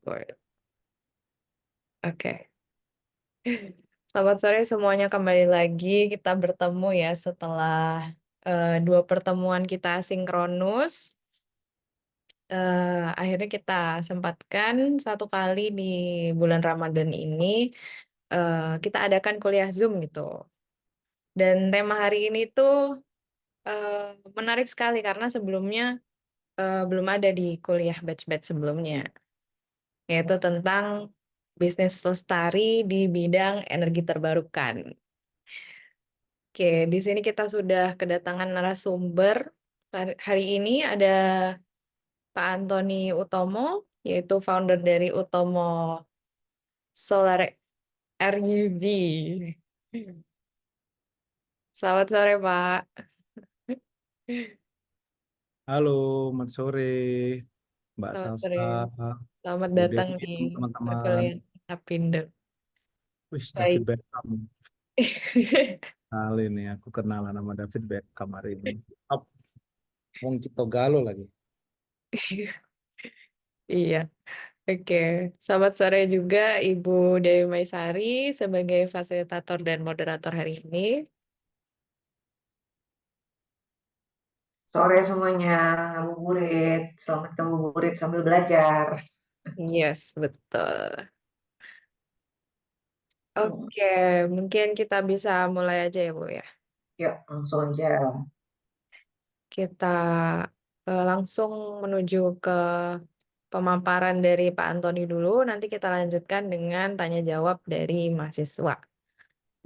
record. Oke. Selamat sore semuanya, kembali lagi kita bertemu ya setelah 2 pertemuan kita sinkronus. Akhirnya kita sempatkan 1 kali di bulan Ramadan ini, kita adakan kuliah Zoom gitu. Dan tema hari ini tuh, menarik sekali karena sebelumnya, belum ada di kuliah batch-batch sebelumnya, yaitu tentang bisnis lestari di bidang energi terbarukan. Oke, di sini kita sudah kedatangan narasumber. Hari ini ada Pak Antoni Utomo, yaitu founder dari Utomo Solar RUB. Selamat sore, Pak. Halo, selamat sore Mbak Selamat Salsa, sore. Selamat Bu datang Dewi, di teman-teman. perkuliahan Apindo. Wih, David Baik. Beckham. Kali ini aku kenalan sama David Beckham hari ini. Up, Wong Cipto Galo lagi. Iya. Oke. Selamat sore juga Ibu Dewi Maisari sebagai fasilitator dan moderator hari ini. Sore semuanya, ngabuburit. Selamat ngabuburit sambil belajar. Yes, betul. Oke, mungkin kita bisa mulai aja ya, Bu ya. Yuk, langsung aja. Kita langsung menuju ke pemaparan dari Pak Antoni dulu, nanti kita lanjutkan dengan tanya jawab dari mahasiswa.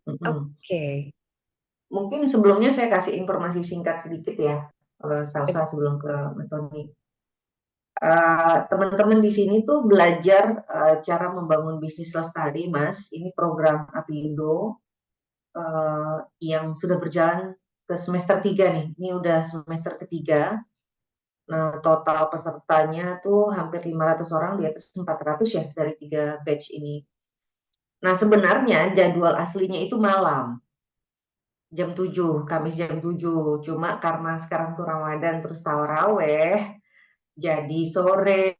Oke. Mungkin sebelumnya saya kasih informasi singkat sedikit ya, Salsa sebelum ke Tony. Teman-teman di sini tuh belajar cara membangun bisnis lestari, Mas. Ini program Apindo yang sudah berjalan ke semester 3 nih. Ini udah semester ketiga. Nah, total pesertanya tuh hampir 500 orang, di atas 400 ya dari 3 batch ini. Nah, sebenarnya jadwal aslinya itu malam. Jam 7, Kamis jam 7. Cuma karena sekarang tuh Ramadan terus taraweh, jadi sore.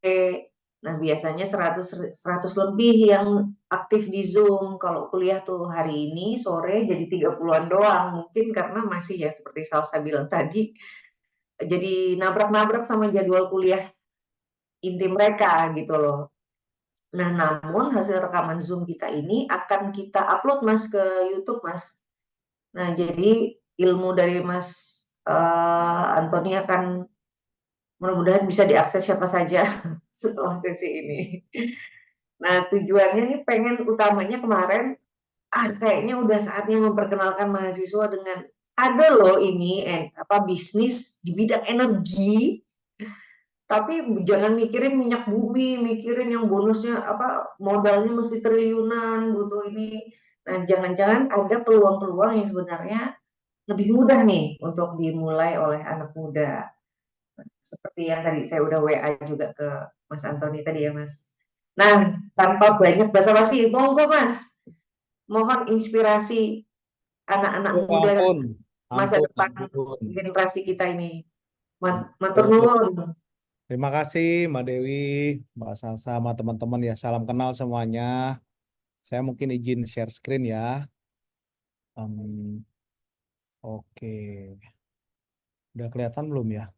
Nah, biasanya 100 lebih yang aktif di Zoom. Kalau kuliah tuh hari ini sore jadi 30-an doang. Mungkin karena masih ya seperti Salsa bilang tadi, jadi nabrak-nabrak sama jadwal kuliah inti mereka gitu loh. Nah, namun hasil rekaman Zoom kita ini akan kita upload Mas ke YouTube, Mas. Nah, jadi ilmu dari Mas Antoni akan mudah-mudahan bisa diakses siapa saja setelah sesi ini. Nah, tujuannya nih pengen utamanya kemarin, kayaknya udah saatnya memperkenalkan mahasiswa dengan ada loh ini bisnis di bidang energi, tapi jangan mikirin minyak bumi, mikirin yang bonusnya modalnya mesti triliunan, butuh ini. Nah, jangan-jangan ada peluang-peluang yang sebenarnya lebih mudah nih untuk dimulai oleh anak muda. Seperti yang tadi saya udah WA juga ke Mas Antoni tadi ya, Mas. Nah, tanpa banyak basa-basi, monggo Mas. Mohon inspirasi anak-anak Oh, muda ampun, masa ampun, depan ampun. generasi kita ini. Matur Ampun. nuwun. Terima kasih Mbak Dewi, Mbak Salsa, sama teman-teman ya. Salam kenal semuanya. Saya mungkin izin share screen ya. Oke, udah kelihatan belum ya?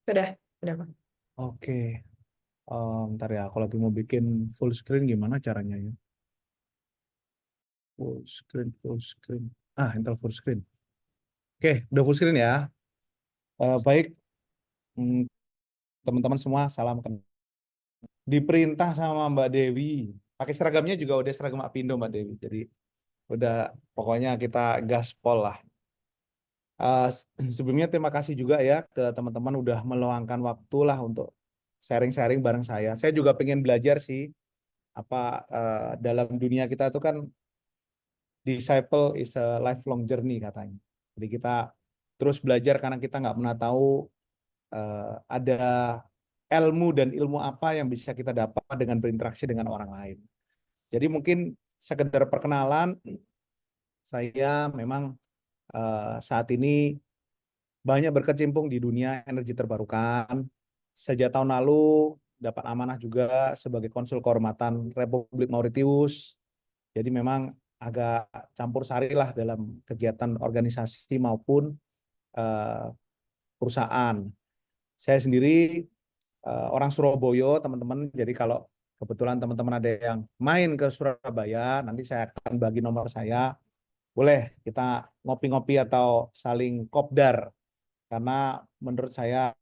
Sudah, Pak. Oke, ntar ya. Aku lagi mau bikin full screen, gimana caranya ya? Full screen, full screen. Intel full screen. Oke, udah full screen ya. Baik, hmm, teman-teman semua, salam kenal. Diperintah sama Mbak Dewi. Pakai seragamnya juga udah seragam Apindo Mbak Dewi. Jadi udah pokoknya kita gaspol lah. Sebelumnya terima kasih juga ya ke teman-teman udah meluangkan waktu lah untuk sharing-sharing bareng saya. Saya juga pengen belajar sih dalam dunia kita itu kan disciple is a lifelong journey katanya. Jadi kita terus belajar karena kita nggak pernah tahu ada ilmu dan ilmu apa yang bisa kita dapat dengan berinteraksi dengan orang lain. Jadi mungkin sekedar perkenalan, saya memang saat ini banyak berkecimpung di dunia energi terbarukan. Sejak tahun lalu dapat amanah juga sebagai konsul kehormatan Republik Mauritius. Jadi memang agak campur sari lah dalam kegiatan organisasi maupun perusahaan. Saya sendiri orang Surabaya, teman-teman. Jadi kalau kebetulan teman-teman ada yang main ke Surabaya, nanti saya akan bagi nomor saya. Boleh kita ngopi-ngopi atau saling kopdar. Karena menurut saya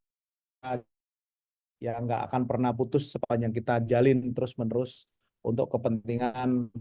ya nggak akan pernah putus sepanjang kita jalin terus-menerus untuk kepentingan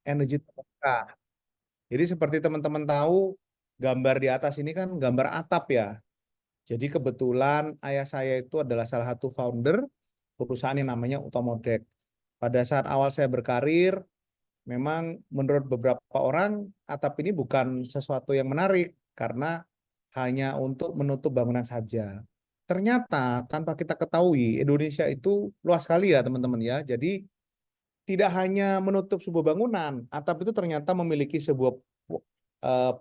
energi terbarukan. Jadi seperti teman-teman tahu, gambar di atas ini kan gambar atap ya. Jadi kebetulan ayah saya itu adalah salah satu founder perusahaan yang namanya Utomodek. Pada saat awal saya berkarir, memang menurut beberapa orang atap ini bukan sesuatu yang menarik karena hanya untuk menutup bangunan saja. Ternyata tanpa kita ketahui Indonesia itu luas sekali ya teman-teman ya. Jadi tidak hanya menutup sebuah bangunan, atap itu ternyata memiliki sebuah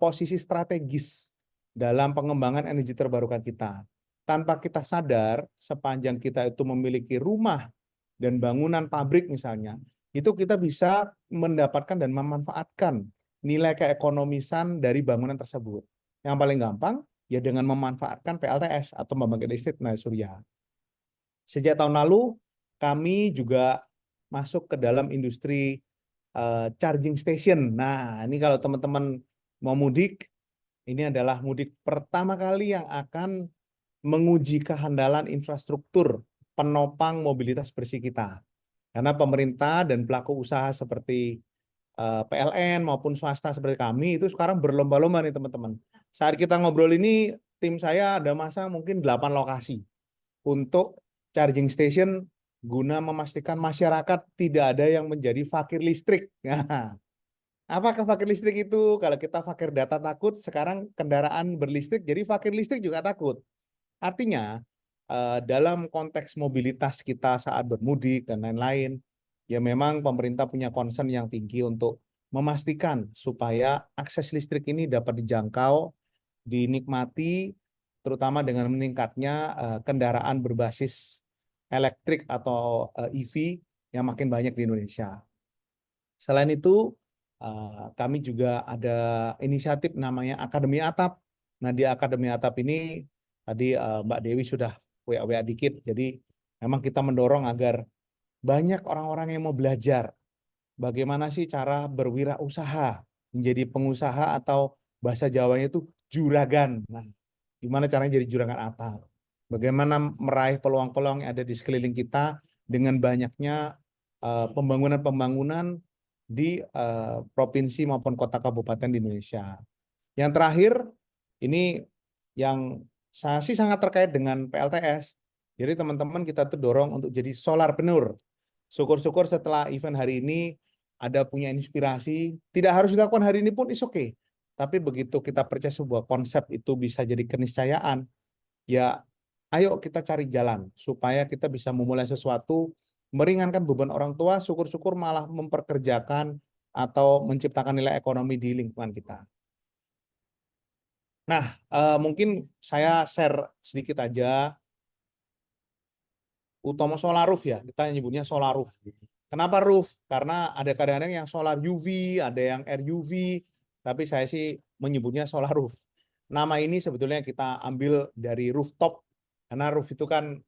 posisi strategis dalam pengembangan energi terbarukan kita. Tanpa kita sadar, sepanjang kita itu memiliki rumah dan bangunan pabrik misalnya, itu kita bisa mendapatkan dan memanfaatkan nilai keekonomisan dari bangunan tersebut. Yang paling gampang, ya dengan memanfaatkan PLTS atau pembangkit listrik tenaga surya. Sejak tahun lalu, kami juga masuk ke dalam industri charging station. Nah, ini kalau teman-teman mau mudik, ini adalah mudik pertama kali yang akan menguji kehandalan infrastruktur penopang mobilitas bersih kita. Karena pemerintah dan pelaku usaha seperti PLN maupun swasta seperti kami itu sekarang berlomba-lomba nih teman-teman. Saat kita ngobrol ini, tim saya ada masang mungkin 8 lokasi untuk charging station guna memastikan masyarakat tidak ada yang menjadi fakir listrik. Nah, apakah fakir listrik itu? Kalau kita fakir data takut, sekarang kendaraan berlistrik jadi fakir listrik juga takut. Artinya, dalam konteks mobilitas kita saat bermudik dan lain-lain, ya memang pemerintah punya concern yang tinggi untuk memastikan supaya akses listrik ini dapat dijangkau, dinikmati, terutama dengan meningkatnya kendaraan berbasis elektrik atau EV yang makin banyak di Indonesia. Selain itu, kami juga ada inisiatif namanya Akademi Atap. Nah, di Akademi Atap ini tadi Mbak Dewi sudah WA dikit. Jadi memang kita mendorong agar banyak orang-orang yang mau belajar bagaimana sih cara berwirausaha, menjadi pengusaha atau bahasa Jawanya itu juragan. Nah, gimana caranya jadi juragan atap? Bagaimana meraih peluang-peluang yang ada di sekeliling kita dengan banyaknya pembangunan-pembangunan di provinsi maupun kota kabupaten di Indonesia. Yang terakhir, ini yang saya sih sangat terkait dengan PLTS. Jadi teman-teman kita tuh dorong untuk jadi solarpreneur. Syukur-syukur setelah event hari ini ada punya inspirasi. Tidak harus dilakukan hari ini pun is okay. Tapi begitu kita percaya sebuah konsep itu bisa jadi keniscayaan, ya ayo kita cari jalan supaya kita bisa memulai sesuatu, meringankan beban orang tua, syukur-syukur malah memperkerjakan atau menciptakan nilai ekonomi di lingkungan kita. Nah, mungkin saya share sedikit aja. Utomo solar roof ya, kita nyebutnya solar roof. Kenapa roof? Karena ada kadang-kadang yang solar UV, ada yang RUV, tapi saya sih menyebutnya solar roof. Nama ini sebetulnya kita ambil dari rooftop, karena roof itu kan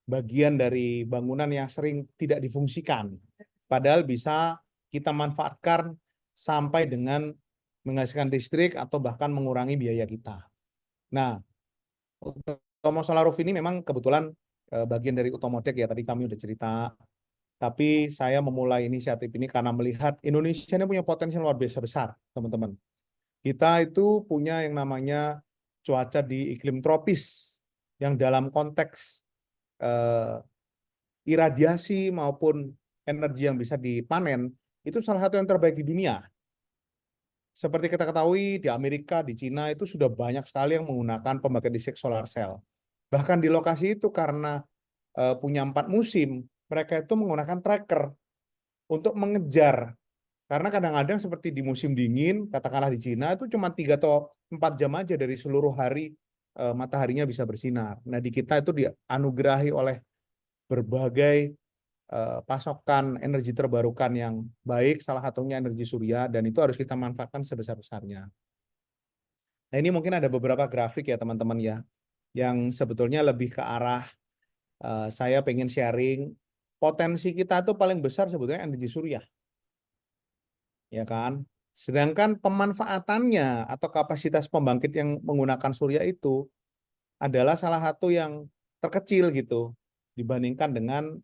bagian dari bangunan yang sering tidak difungsikan. Padahal bisa kita manfaatkan sampai dengan menghasilkan listrik atau bahkan mengurangi biaya kita. Nah, Utomo Solar Roof ini memang kebetulan bagian dari Utomodek ya, tadi kami udah cerita. Tapi saya memulai inisiatif ini karena melihat Indonesia ini punya potensi luar biasa besar, teman-teman. Kita itu punya yang namanya cuaca di iklim tropis, yang dalam konteks eh, iradiasi maupun energi yang bisa dipanen itu salah satu yang terbaik di dunia. Seperti kita ketahui di Amerika, di Cina itu sudah banyak sekali yang menggunakan pembangkit listrik solar cell. Bahkan di lokasi itu karena punya 4 musim, mereka itu menggunakan tracker untuk mengejar. Karena kadang-kadang seperti di musim dingin, katakanlah di Cina itu cuma 3 atau 4 jam aja dari seluruh hari mataharinya bisa bersinar. Nah di kita itu dianugerahi oleh berbagai pasokan energi terbarukan yang baik, salah satunya energi surya, dan itu harus kita manfaatkan sebesar-besarnya. Nah ini mungkin ada beberapa grafik ya teman-teman ya, yang sebetulnya lebih ke arah saya pengen sharing potensi kita tuh paling besar sebetulnya energi surya, ya kan? Sedangkan pemanfaatannya atau kapasitas pembangkit yang menggunakan surya itu adalah salah satu yang terkecil gitu dibandingkan dengan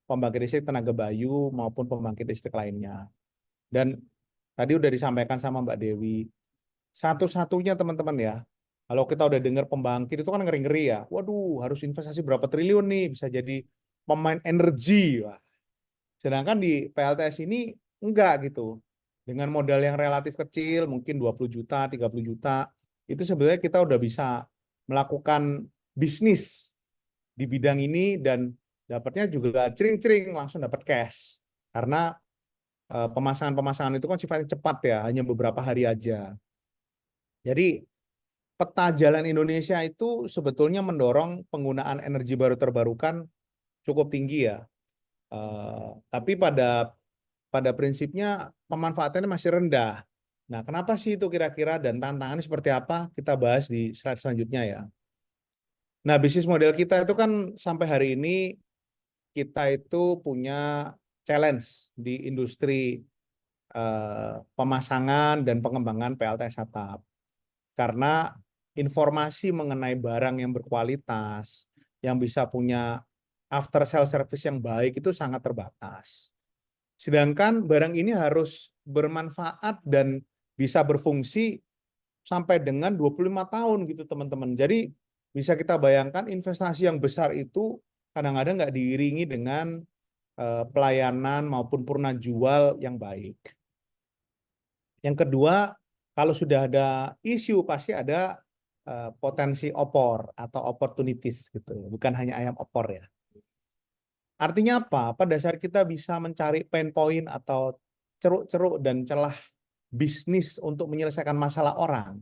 pembangkit listrik tenaga bayu maupun pembangkit listrik lainnya. Dan tadi udah disampaikan sama Mbak Dewi, satu-satunya teman-teman ya, kalau kita udah dengar pembangkit itu kan ngeri-ngeri ya. Waduh, harus investasi berapa triliun nih, bisa jadi pemain energi. Wah. Sedangkan di PLTS ini enggak gitu. Dengan modal yang relatif kecil, mungkin 20 juta, 30 juta, itu sebenarnya kita udah bisa melakukan bisnis di bidang ini dan dapatnya juga cering-cering langsung dapat cash. Karena pemasangan-pemasangan itu kan sifatnya cepat ya, hanya beberapa hari aja. Jadi peta jalan Indonesia itu sebetulnya mendorong penggunaan energi baru terbarukan cukup tinggi ya. Tapi pada prinsipnya pemanfaatannya masih rendah. Nah, kenapa sih itu kira-kira dan tantangannya seperti apa? Kita bahas di slide selanjutnya ya. Nah, bisnis model kita itu kan sampai hari ini kita itu punya challenge di industri pemasangan dan pengembangan PLTS atap. Karena informasi mengenai barang yang berkualitas, yang bisa punya after sale service yang baik itu sangat terbatas. Sedangkan barang ini harus bermanfaat dan bisa berfungsi sampai dengan 25 tahun gitu teman-teman. Jadi bisa kita bayangkan investasi yang besar itu kadang-kadang nggak diiringi dengan pelayanan maupun purna jual yang baik. Yang kedua, kalau sudah ada isu pasti ada potensi opor atau opportunities gitu, bukan hanya ayam opor ya. Artinya apa? Pada saat kita bisa mencari pain point atau ceruk-ceruk dan celah bisnis untuk menyelesaikan masalah orang,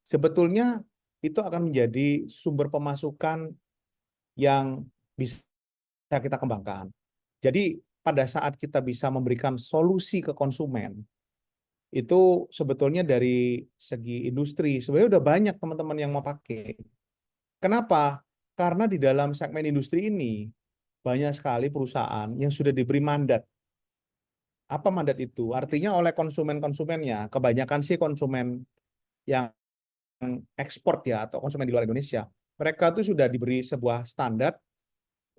sebetulnya itu akan menjadi sumber pemasukan yang bisa kita kembangkan. Jadi pada saat kita bisa memberikan solusi ke konsumen, itu sebetulnya dari segi industri sebenarnya udah banyak teman-teman yang mau pakai. Kenapa? Karena di dalam segmen industri ini banyak sekali perusahaan yang sudah diberi mandat. Apa mandat itu? Artinya oleh konsumen-konsumennya, kebanyakan sih konsumen yang ekspor ya atau konsumen di luar Indonesia. Mereka tuh sudah diberi sebuah standar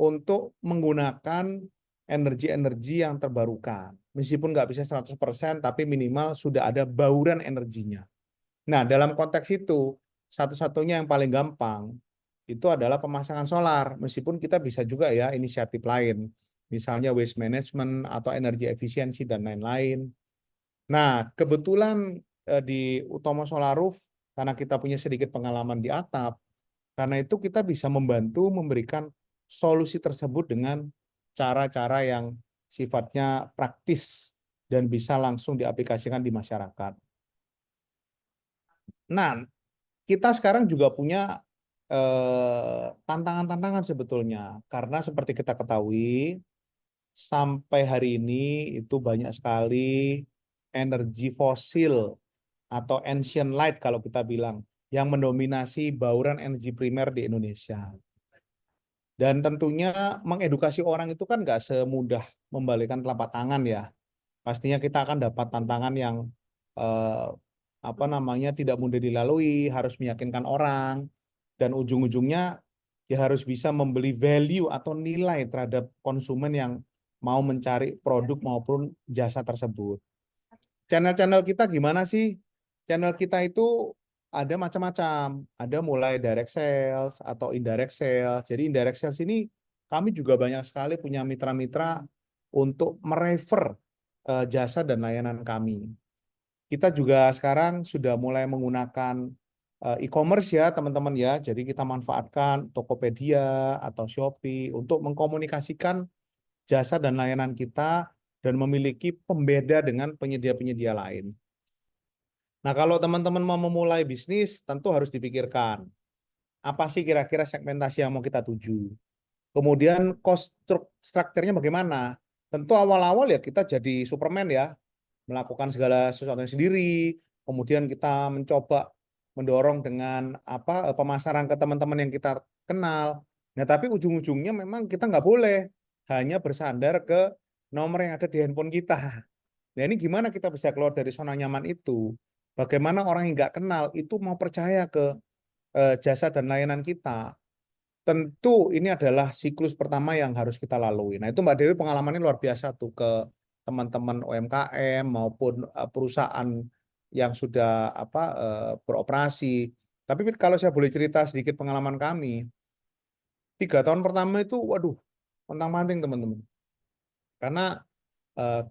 untuk menggunakan energi-energi yang terbarukan. Meskipun nggak bisa 100%, tapi minimal sudah ada bauran energinya. Nah, dalam konteks itu, satu-satunya yang paling gampang itu adalah pemasangan solar. Meskipun kita bisa juga ya inisiatif lain, misalnya waste management atau energi efisiensi dan lain-lain. Nah, kebetulan di Utomo Solar Roof, karena kita punya sedikit pengalaman di atap, karena itu kita bisa membantu memberikan solusi tersebut dengan cara-cara yang sifatnya praktis dan bisa langsung diaplikasikan di masyarakat. Nah, kita sekarang juga punya tantangan-tantangan sebetulnya, karena seperti kita ketahui, sampai hari ini itu banyak sekali energi fosil atau ancient light kalau kita bilang, yang mendominasi bauran energi primer di Indonesia. Dan tentunya mengedukasi orang itu kan nggak semudah membalikkan telapak tangan ya. Pastinya kita akan dapat tantangan yang eh, apa namanya tidak mudah dilalui, harus meyakinkan orang, dan ujung-ujungnya ya harus bisa membeli value atau nilai terhadap konsumen yang mau mencari produk maupun jasa tersebut. Channel-channel kita gimana sih? Channel kita itu ada macam-macam. Ada mulai direct sales atau indirect sales. Jadi indirect sales ini kami juga banyak sekali punya mitra-mitra untuk merefer jasa dan layanan kami. Kita juga sekarang sudah mulai menggunakan e-commerce ya teman-teman ya. Jadi kita manfaatkan Tokopedia atau Shopee untuk mengkomunikasikan jasa dan layanan kita dan memiliki pembeda dengan penyedia-penyedia lain. Nah, kalau teman-teman mau memulai bisnis, tentu harus dipikirkan apa sih kira-kira segmentasi yang mau kita tuju. Kemudian cost structure-nya bagaimana? Tentu awal-awal ya kita jadi Superman ya, melakukan segala sesuatu sendiri. Kemudian kita mencoba mendorong dengan pemasaran ke teman-teman yang kita kenal. Nah, tapi ujung-ujungnya memang kita nggak boleh hanya bersandar ke nomor yang ada di handphone kita. Nah, ini gimana kita bisa keluar dari zona nyaman itu? Bagaimana orang yang nggak kenal itu mau percaya ke jasa dan layanan kita? Tentu ini adalah siklus pertama yang harus kita lalui. Nah, itu Mbak Dewi pengalamannya luar biasa tuh ke teman-teman UMKM maupun perusahaan yang sudah beroperasi. Tapi kalau saya boleh cerita sedikit pengalaman kami, 3 tahun pertama itu, waduh, pontang-panting teman-teman. Karena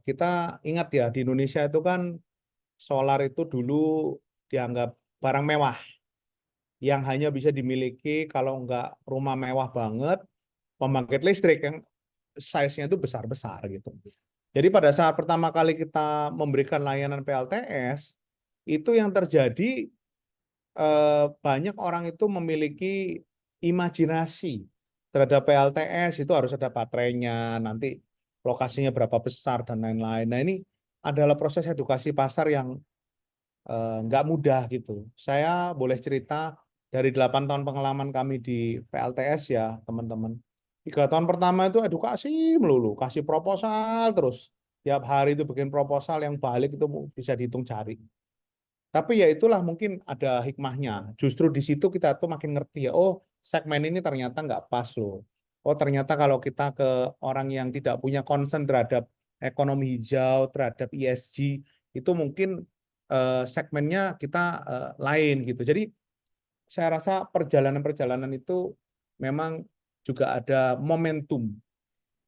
kita ingat ya di Indonesia itu kan solar itu dulu dianggap barang mewah yang hanya bisa dimiliki kalau enggak rumah mewah banget, pembangkit listrik yang size-nya itu besar-besar gitu. Jadi pada saat pertama kali kita memberikan layanan PLTS, itu yang terjadi banyak orang itu memiliki imajinasi terhadap PLTS, itu harus ada baterainya, nanti lokasinya berapa besar dan lain-lain. Nah, ini adalah proses edukasi pasar yang nggak mudah gitu. Saya boleh cerita dari 8 tahun pengalaman kami di PLTS ya teman-teman. 3 tahun pertama itu edukasi melulu, kasih proposal terus. Tiap hari itu bikin proposal yang balik itu bisa dihitung jari. Tapi ya itulah mungkin ada hikmahnya. Justru di situ kita tuh makin ngerti ya, oh segmen ini ternyata nggak pas loh. Oh ternyata kalau kita ke orang yang tidak punya concern terhadap ekonomi hijau, terhadap ESG, itu mungkin segmennya kita lain gitu. Jadi saya rasa perjalanan-perjalanan itu memang juga ada momentum.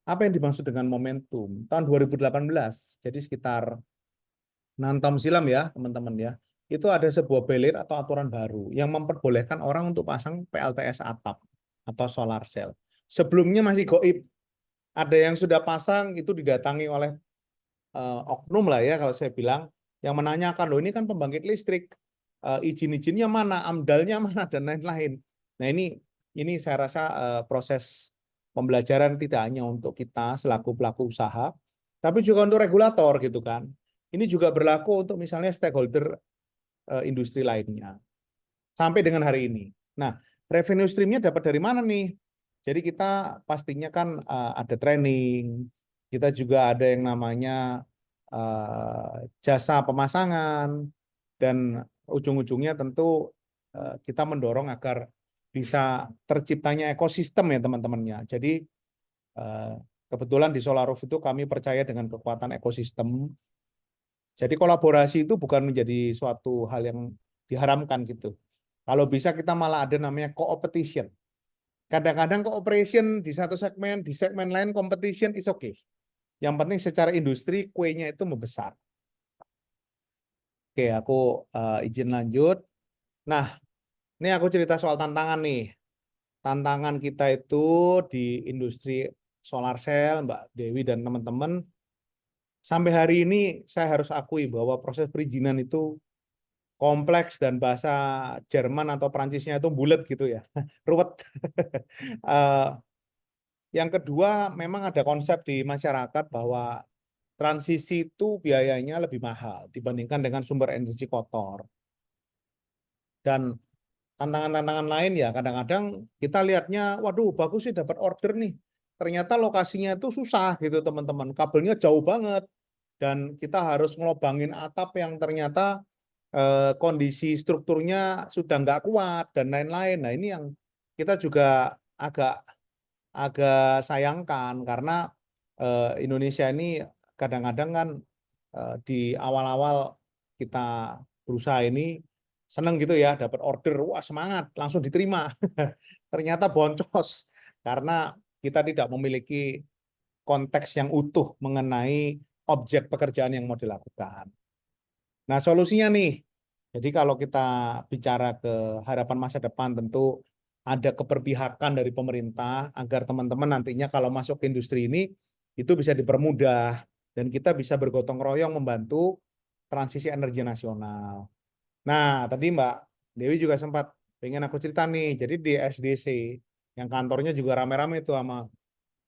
Apa yang dimaksud dengan momentum? Tahun 2018, jadi sekitar 6 tahun silam ya teman-teman ya, itu ada sebuah belir atau aturan baru yang memperbolehkan orang untuk pasang PLTS atap atau solar cell. Sebelumnya masih goib, ada yang sudah pasang itu didatangi oleh oknum lah ya kalau saya bilang, yang menanyakan loh ini kan pembangkit listrik, izin-izinnya mana, amdalnya mana dan lain-lain. Nah ini saya rasa proses pembelajaran tidak hanya untuk kita selaku pelaku usaha, tapi juga untuk regulator gitu kan. Ini juga berlaku untuk misalnya stakeholder industri lainnya. Sampai dengan hari ini. Nah, revenue stream-nya dapat dari mana nih? Jadi kita pastinya kan ada training, kita juga ada yang namanya jasa pemasangan, dan ujung-ujungnya tentu kita mendorong agar bisa terciptanya ekosistem ya teman-temannya. Jadi kebetulan di Solaroof itu kami percaya dengan kekuatan ekosistem. Jadi kolaborasi itu bukan menjadi suatu hal yang diharamkan gitu. Kalau bisa kita malah ada namanya co-opetition. Kadang-kadang cooperation di satu segmen, di segmen lain competition is okay. Yang penting secara industri kuenya itu membesar. Oke, aku izin lanjut. Nah, ini aku cerita soal tantangan nih. Tantangan kita itu di industri solar cell, Mbak Dewi dan teman-teman, sampai hari ini saya harus akui bahwa proses perizinan itu kompleks dan bahasa Jerman atau Prancisnya itu bulat gitu ya, ruwet. Yang kedua, memang ada konsep di masyarakat bahwa transisi itu biayanya lebih mahal dibandingkan dengan sumber energi kotor. Dan tantangan-tantangan lain ya kadang-kadang kita lihatnya, waduh bagus sih dapat order nih. Ternyata lokasinya itu susah gitu teman-teman, kabelnya jauh banget. Dan kita harus ngelobangin atap yang ternyata kondisi strukturnya sudah nggak kuat dan lain-lain. Nah ini yang kita juga agak sayangkan karena Indonesia ini kadang-kadang kan di awal-awal kita berusaha ini seneng gitu ya, dapat order, wah semangat, langsung diterima. Ternyata boncos karena kita tidak memiliki konteks yang utuh mengenai objek pekerjaan yang mau dilakukan. Nah, solusinya nih, jadi kalau kita bicara ke harapan masa depan, tentu ada keberpihakan dari pemerintah agar teman-teman nantinya kalau masuk ke industri ini itu bisa dipermudah dan kita bisa bergotong royong membantu transisi energi nasional. Nah, tadi Mbak Dewi juga sempat pengen aku cerita nih. Jadi di SDC yang kantornya juga rame-rame itu sama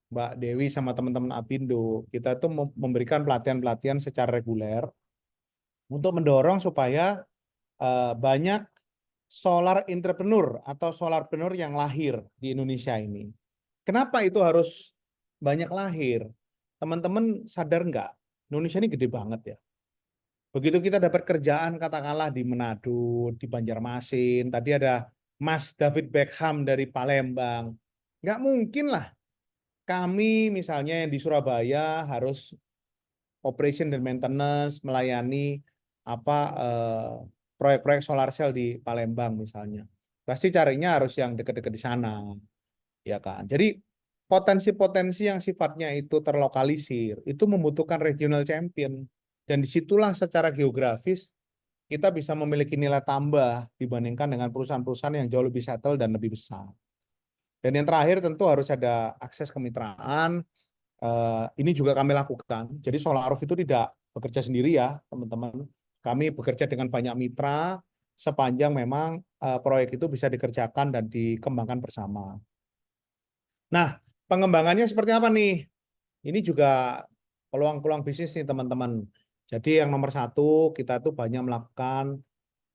Mbak Dewi sama teman-teman Apindo, kita tuh memberikan pelatihan-pelatihan secara reguler untuk mendorong supaya banyak solar entrepreneur atau solarpreneur yang lahir di Indonesia ini. Kenapa itu harus banyak lahir? Teman-teman sadar nggak? Indonesia ini gede banget ya. Begitu kita dapat kerjaan katakanlah di Manado, di Banjarmasin, tadi ada Mas David Beckham dari Palembang. Nggak mungkin lah kami misalnya yang di Surabaya harus operation dan maintenance melayani apa proyek-proyek solar cell di Palembang misalnya. Pasti carinya harus yang dekat-dekat di sana, ya kan. Jadi potensi-potensi yang sifatnya itu terlokalisir itu membutuhkan regional champion dan disitulah secara geografis kita bisa memiliki nilai tambah dibandingkan dengan perusahaan-perusahaan yang jauh lebih settle dan lebih besar. Dan yang terakhir tentu harus ada akses kemitraan. Ini juga kami lakukan. Jadi Solaroof itu tidak bekerja sendiri ya, teman-teman. Kami bekerja dengan banyak mitra sepanjang memang proyek itu bisa dikerjakan dan dikembangkan bersama. Nah, pengembangannya seperti apa nih? Ini juga peluang-peluang bisnis nih teman-teman. Jadi yang nomor satu, kita tuh banyak melakukan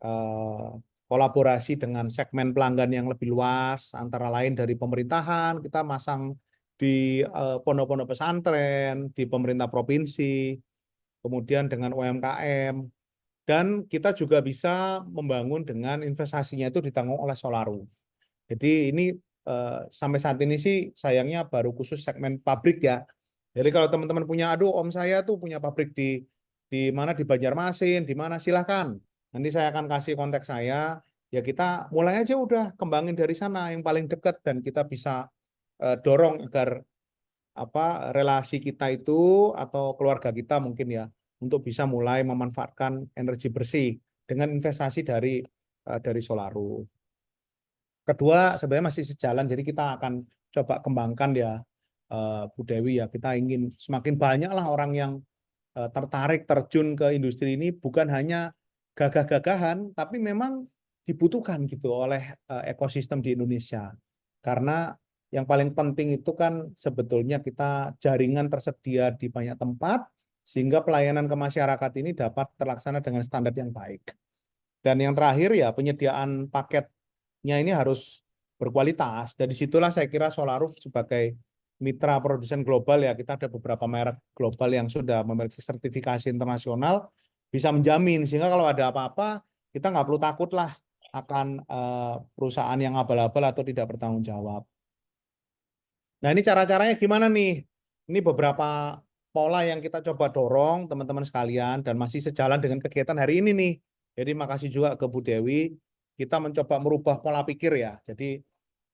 eh, kolaborasi dengan segmen pelanggan yang lebih luas, antara lain dari pemerintahan, kita masang di pondok-pondok pesantren, di pemerintah provinsi, kemudian dengan UMKM, dan kita juga bisa membangun dengan investasinya itu ditanggung oleh Solaroof. Jadi ini sampai saat ini sih sayangnya baru khusus segmen pabrik ya. Jadi kalau teman-teman punya, aduh om saya tuh punya pabrik di mana di Banjarmasin, di mana silahkan. Nanti saya akan kasih kontak saya. Ya kita mulai aja udah kembangin dari sana yang paling dekat dan kita bisa dorong agar apa relasi kita itu atau keluarga kita mungkin ya untuk bisa mulai memanfaatkan energi bersih dengan investasi dari Solaroof. Kedua, sebenarnya masih sejalan, jadi kita akan coba kembangkan ya Bu Dewi ya. Kita ingin semakin banyak lah orang yang tertarik terjun ke industri ini bukan hanya gagah-gagahan, tapi memang dibutuhkan gitu oleh ekosistem di Indonesia. Karena yang paling penting itu kan sebetulnya kita jaringan tersedia di banyak tempat, sehingga pelayanan ke masyarakat ini dapat terlaksana dengan standar yang baik. Dan yang terakhir ya penyediaan paketnya ini harus berkualitas. Dan disitulah saya kira Solaroof sebagai mitra produsen global ya, kita ada beberapa merek global yang sudah memiliki sertifikasi internasional bisa menjamin, sehingga kalau ada apa-apa kita nggak perlu takut lah akan perusahaan yang abal-abal atau tidak bertanggung jawab. Nah ini cara-caranya gimana nih? Ini beberapa pola yang kita coba dorong teman-teman sekalian dan masih sejalan dengan kegiatan hari ini nih. Jadi makasih juga ke Bu Dewi, kita mencoba merubah pola pikir ya. Jadi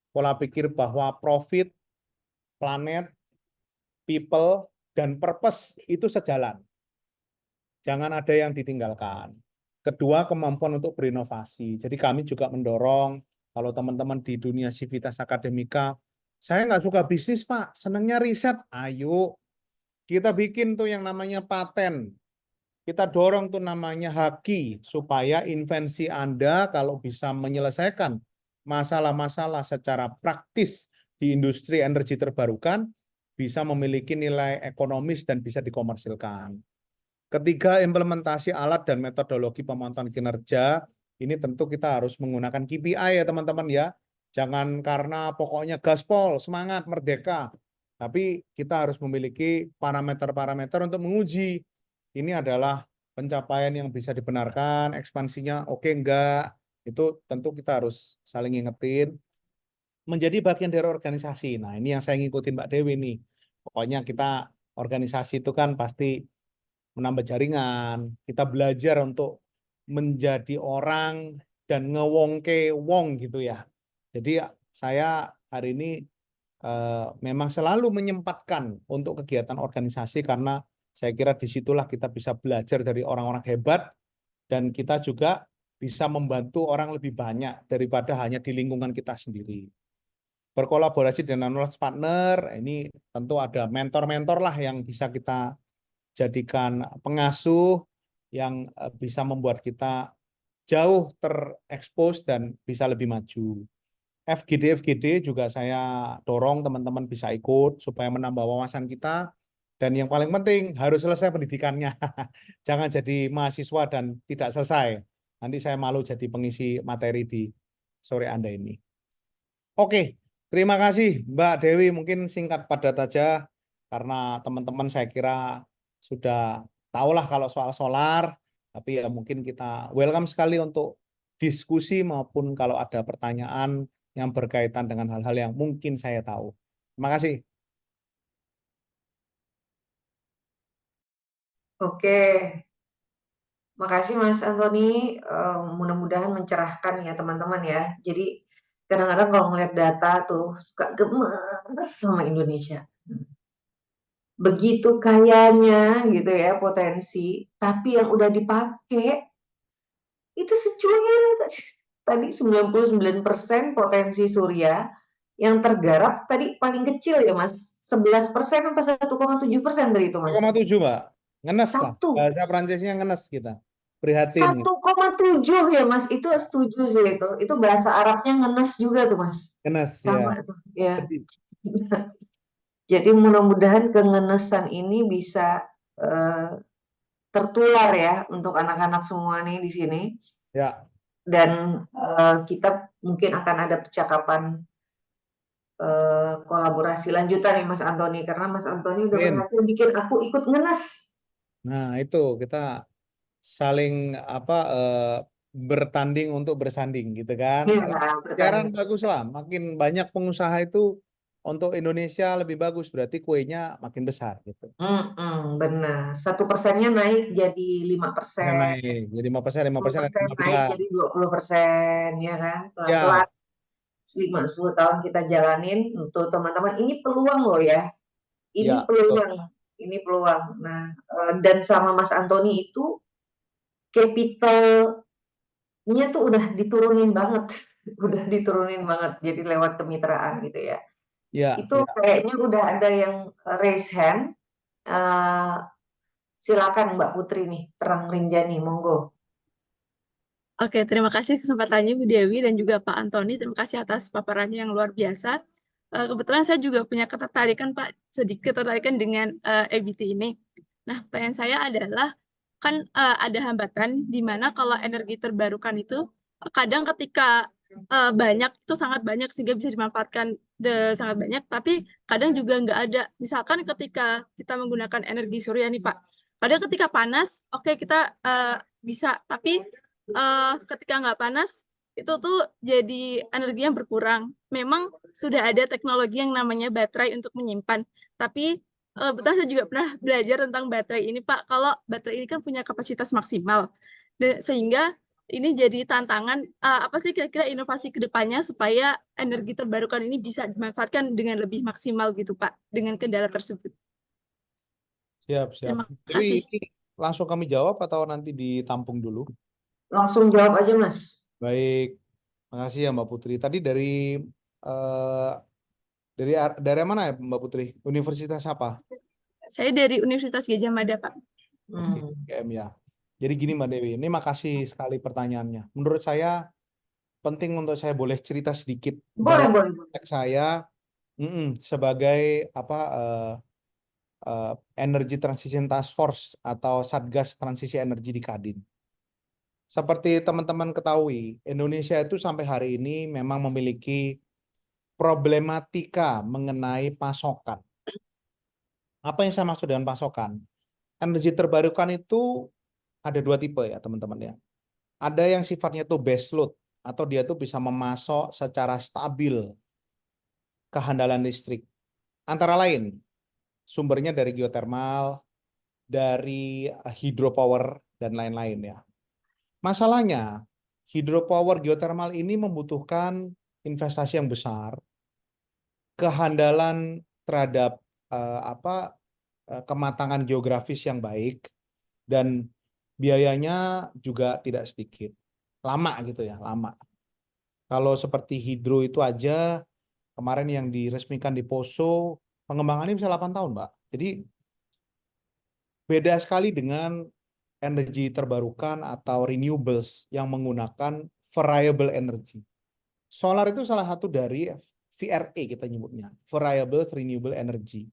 pola pikir bahwa profit, planet, people, dan purpose itu sejalan. Jangan ada yang ditinggalkan. Kedua, kemampuan untuk berinovasi. Jadi kami juga mendorong, kalau teman-teman di dunia Civitas Akademika, saya nggak suka bisnis Pak, senangnya riset. Ayo, kita bikin tuh yang namanya paten. Kita dorong tuh namanya haki, supaya invensi Anda kalau bisa menyelesaikan masalah-masalah secara praktis di industri energi terbarukan, bisa memiliki nilai ekonomis dan bisa dikomersilkan. Ketiga, implementasi alat dan metodologi pemantauan kinerja. Ini tentu kita harus menggunakan KPI ya teman-teman ya. Jangan karena pokoknya gaspol, semangat, merdeka. Tapi kita harus memiliki parameter-parameter untuk menguji. Ini adalah pencapaian yang bisa dibenarkan, ekspansinya oke enggak. Itu tentu kita harus saling ingetin. Menjadi bagian dari organisasi. Nah ini yang saya ngikutin Mbak Dewi nih. Pokoknya kita organisasi itu kan pasti menambah jaringan, kita belajar untuk menjadi orang dan ngewongke wong gitu ya. Jadi saya hari ini memang selalu menyempatkan untuk kegiatan organisasi karena saya kira disitulah kita bisa belajar dari orang-orang hebat dan kita juga bisa membantu orang lebih banyak daripada hanya di lingkungan kita sendiri. Berkolaborasi dengan knowledge partner, ini tentu ada mentor-mentor lah yang bisa kita jadikan pengasuh yang bisa membuat kita jauh terekspos dan bisa lebih maju. FGD juga saya dorong teman-teman bisa ikut supaya menambah wawasan kita. Dan yang paling penting harus selesai pendidikannya. Jangan jadi mahasiswa dan tidak selesai. Nanti saya malu jadi pengisi materi di sore Anda ini. Oke, terima kasih Mbak Dewi. Mungkin singkat padat aja karena teman-teman saya kira sudah tahulah kalau soal solar. Tapi ya mungkin kita welcome sekali untuk diskusi maupun kalau ada pertanyaan yang berkaitan dengan hal-hal yang mungkin saya tahu. Terima kasih. Oke, makasih Mas Antoni. Mudah-mudahan mencerahkan ya teman-teman ya. Jadi kadang-kadang kalau ngeliat data tuh suka gemes sama Indonesia. Begitu kayanya gitu ya potensi, tapi yang udah dipakai itu secuil. Tadi 99% potensi surya yang tergarap tadi paling kecil ya Mas. 11% sampai 1,7% dari itu Mas. 1,7 Mbak. Ngenes lah. Satu. Bahasa Prancisnya ngenes kita. Prihatin. 1,7 ya Mas, itu setuju sih itu. Itu bahasa Arabnya ngenes juga tuh Mas. Ngenes ya. Sama tuh, ya. Sedih. Jadi mudah-mudahan kengenesan ini bisa tertular ya untuk anak-anak semua nih di sini. Ya. Dan kita mungkin akan ada percakapan kolaborasi lanjutan nih Mas Antoni, karena Mas Antoni udah Min. berhasil bikin aku ikut ngenes. Nah, itu kita saling bertanding untuk bersanding gitu kan. Ya, Kalau siaran bertanding. bagus lah, makin banyak pengusaha itu untuk Indonesia lebih bagus, berarti kuenya makin besar gitu. Benar. 1%-nya naik jadi 5%. Naik, jadi 5%, 5%, 10% naik 15. jadi 20%, ya kan? Ya, Pelan-pelan 5-10 tahun kita jalanin untuk teman-teman. Ini peluang loh ya. Ini ya, betul. peluang. Ini peluang. Nah, dan sama Mas Antoni itu capitalnya tuh udah diturunin banget. Udah diturunin banget. Jadi lewat kemitraan gitu ya. Ya, Itu ya. kayaknya udah ada yang raise hand. Eh, Silakan Mbak Putri nih, terang rinjani, monggo. Oke, terima kasih kesempatannya Bu Dewi dan juga Pak Antoni. Terima kasih atas paparannya yang luar biasa. Kebetulan saya juga punya ketertarikan Pak, sedikit ketertarikan dengan EBT ini. Nah, pertanyaan saya adalah, kan ada hambatan di mana kalau energi terbarukan itu kadang ketika banyak, itu sangat banyak sehingga bisa dimanfaatkan sangat banyak, tapi kadang juga nggak ada. Misalkan ketika kita menggunakan energi surya nih Pak, kadang ketika panas, oke kita bisa, tapi ketika nggak panas itu tuh jadi energi yang berkurang. Memang sudah ada teknologi yang namanya baterai untuk menyimpan, tapi betul saya juga pernah belajar tentang baterai ini Pak. Kalau baterai ini kan punya kapasitas maksimal, sehingga ini jadi tantangan. Apa sih kira-kira inovasi ke depannya supaya energi terbarukan ini bisa dimanfaatkan dengan lebih maksimal gitu Pak dengan kendala tersebut. Siap, siap. Terima Jadi kasih. ini langsung kami jawab atau nanti ditampung dulu? Langsung jawab aja Mas. Baik, makasih ya Mbak Putri. Tadi eh, dari mana ya Mbak Putri? Universitas apa? Saya dari Universitas Gajah Mada Pak. Oke, UGM ya. Jadi gini Mbak Dewi, ini makasih sekali pertanyaannya. Menurut saya penting untuk saya boleh cerita sedikit Boleh, dalam boleh. konteks saya sebagai Energy Transition Task Force atau Satgas Transisi Energi di Kadin. Seperti teman-teman ketahui, Indonesia itu sampai hari ini memang memiliki problematika mengenai pasokan. Apa yang saya maksud dengan pasokan? Energi terbarukan itu ada dua tipe ya teman-teman ya. Ada yang sifatnya itu base load atau dia tuh bisa memasok secara stabil kehandalan listrik. Antara lain sumbernya dari geotermal, dari hydropower dan lain-lain ya. Masalahnya hydropower geotermal ini membutuhkan investasi yang besar kehandalan terhadap kematangan geografis yang baik, dan biayanya juga tidak sedikit. Lama gitu ya, lama. Kalau seperti hidro itu aja, kemarin yang diresmikan di Poso, pengembangannya bisa 8 tahun, Mbak. Jadi beda sekali dengan energi terbarukan atau renewables yang menggunakan variable energy. Solar itu salah satu dari VRE kita nyebutnya, variable renewable energy.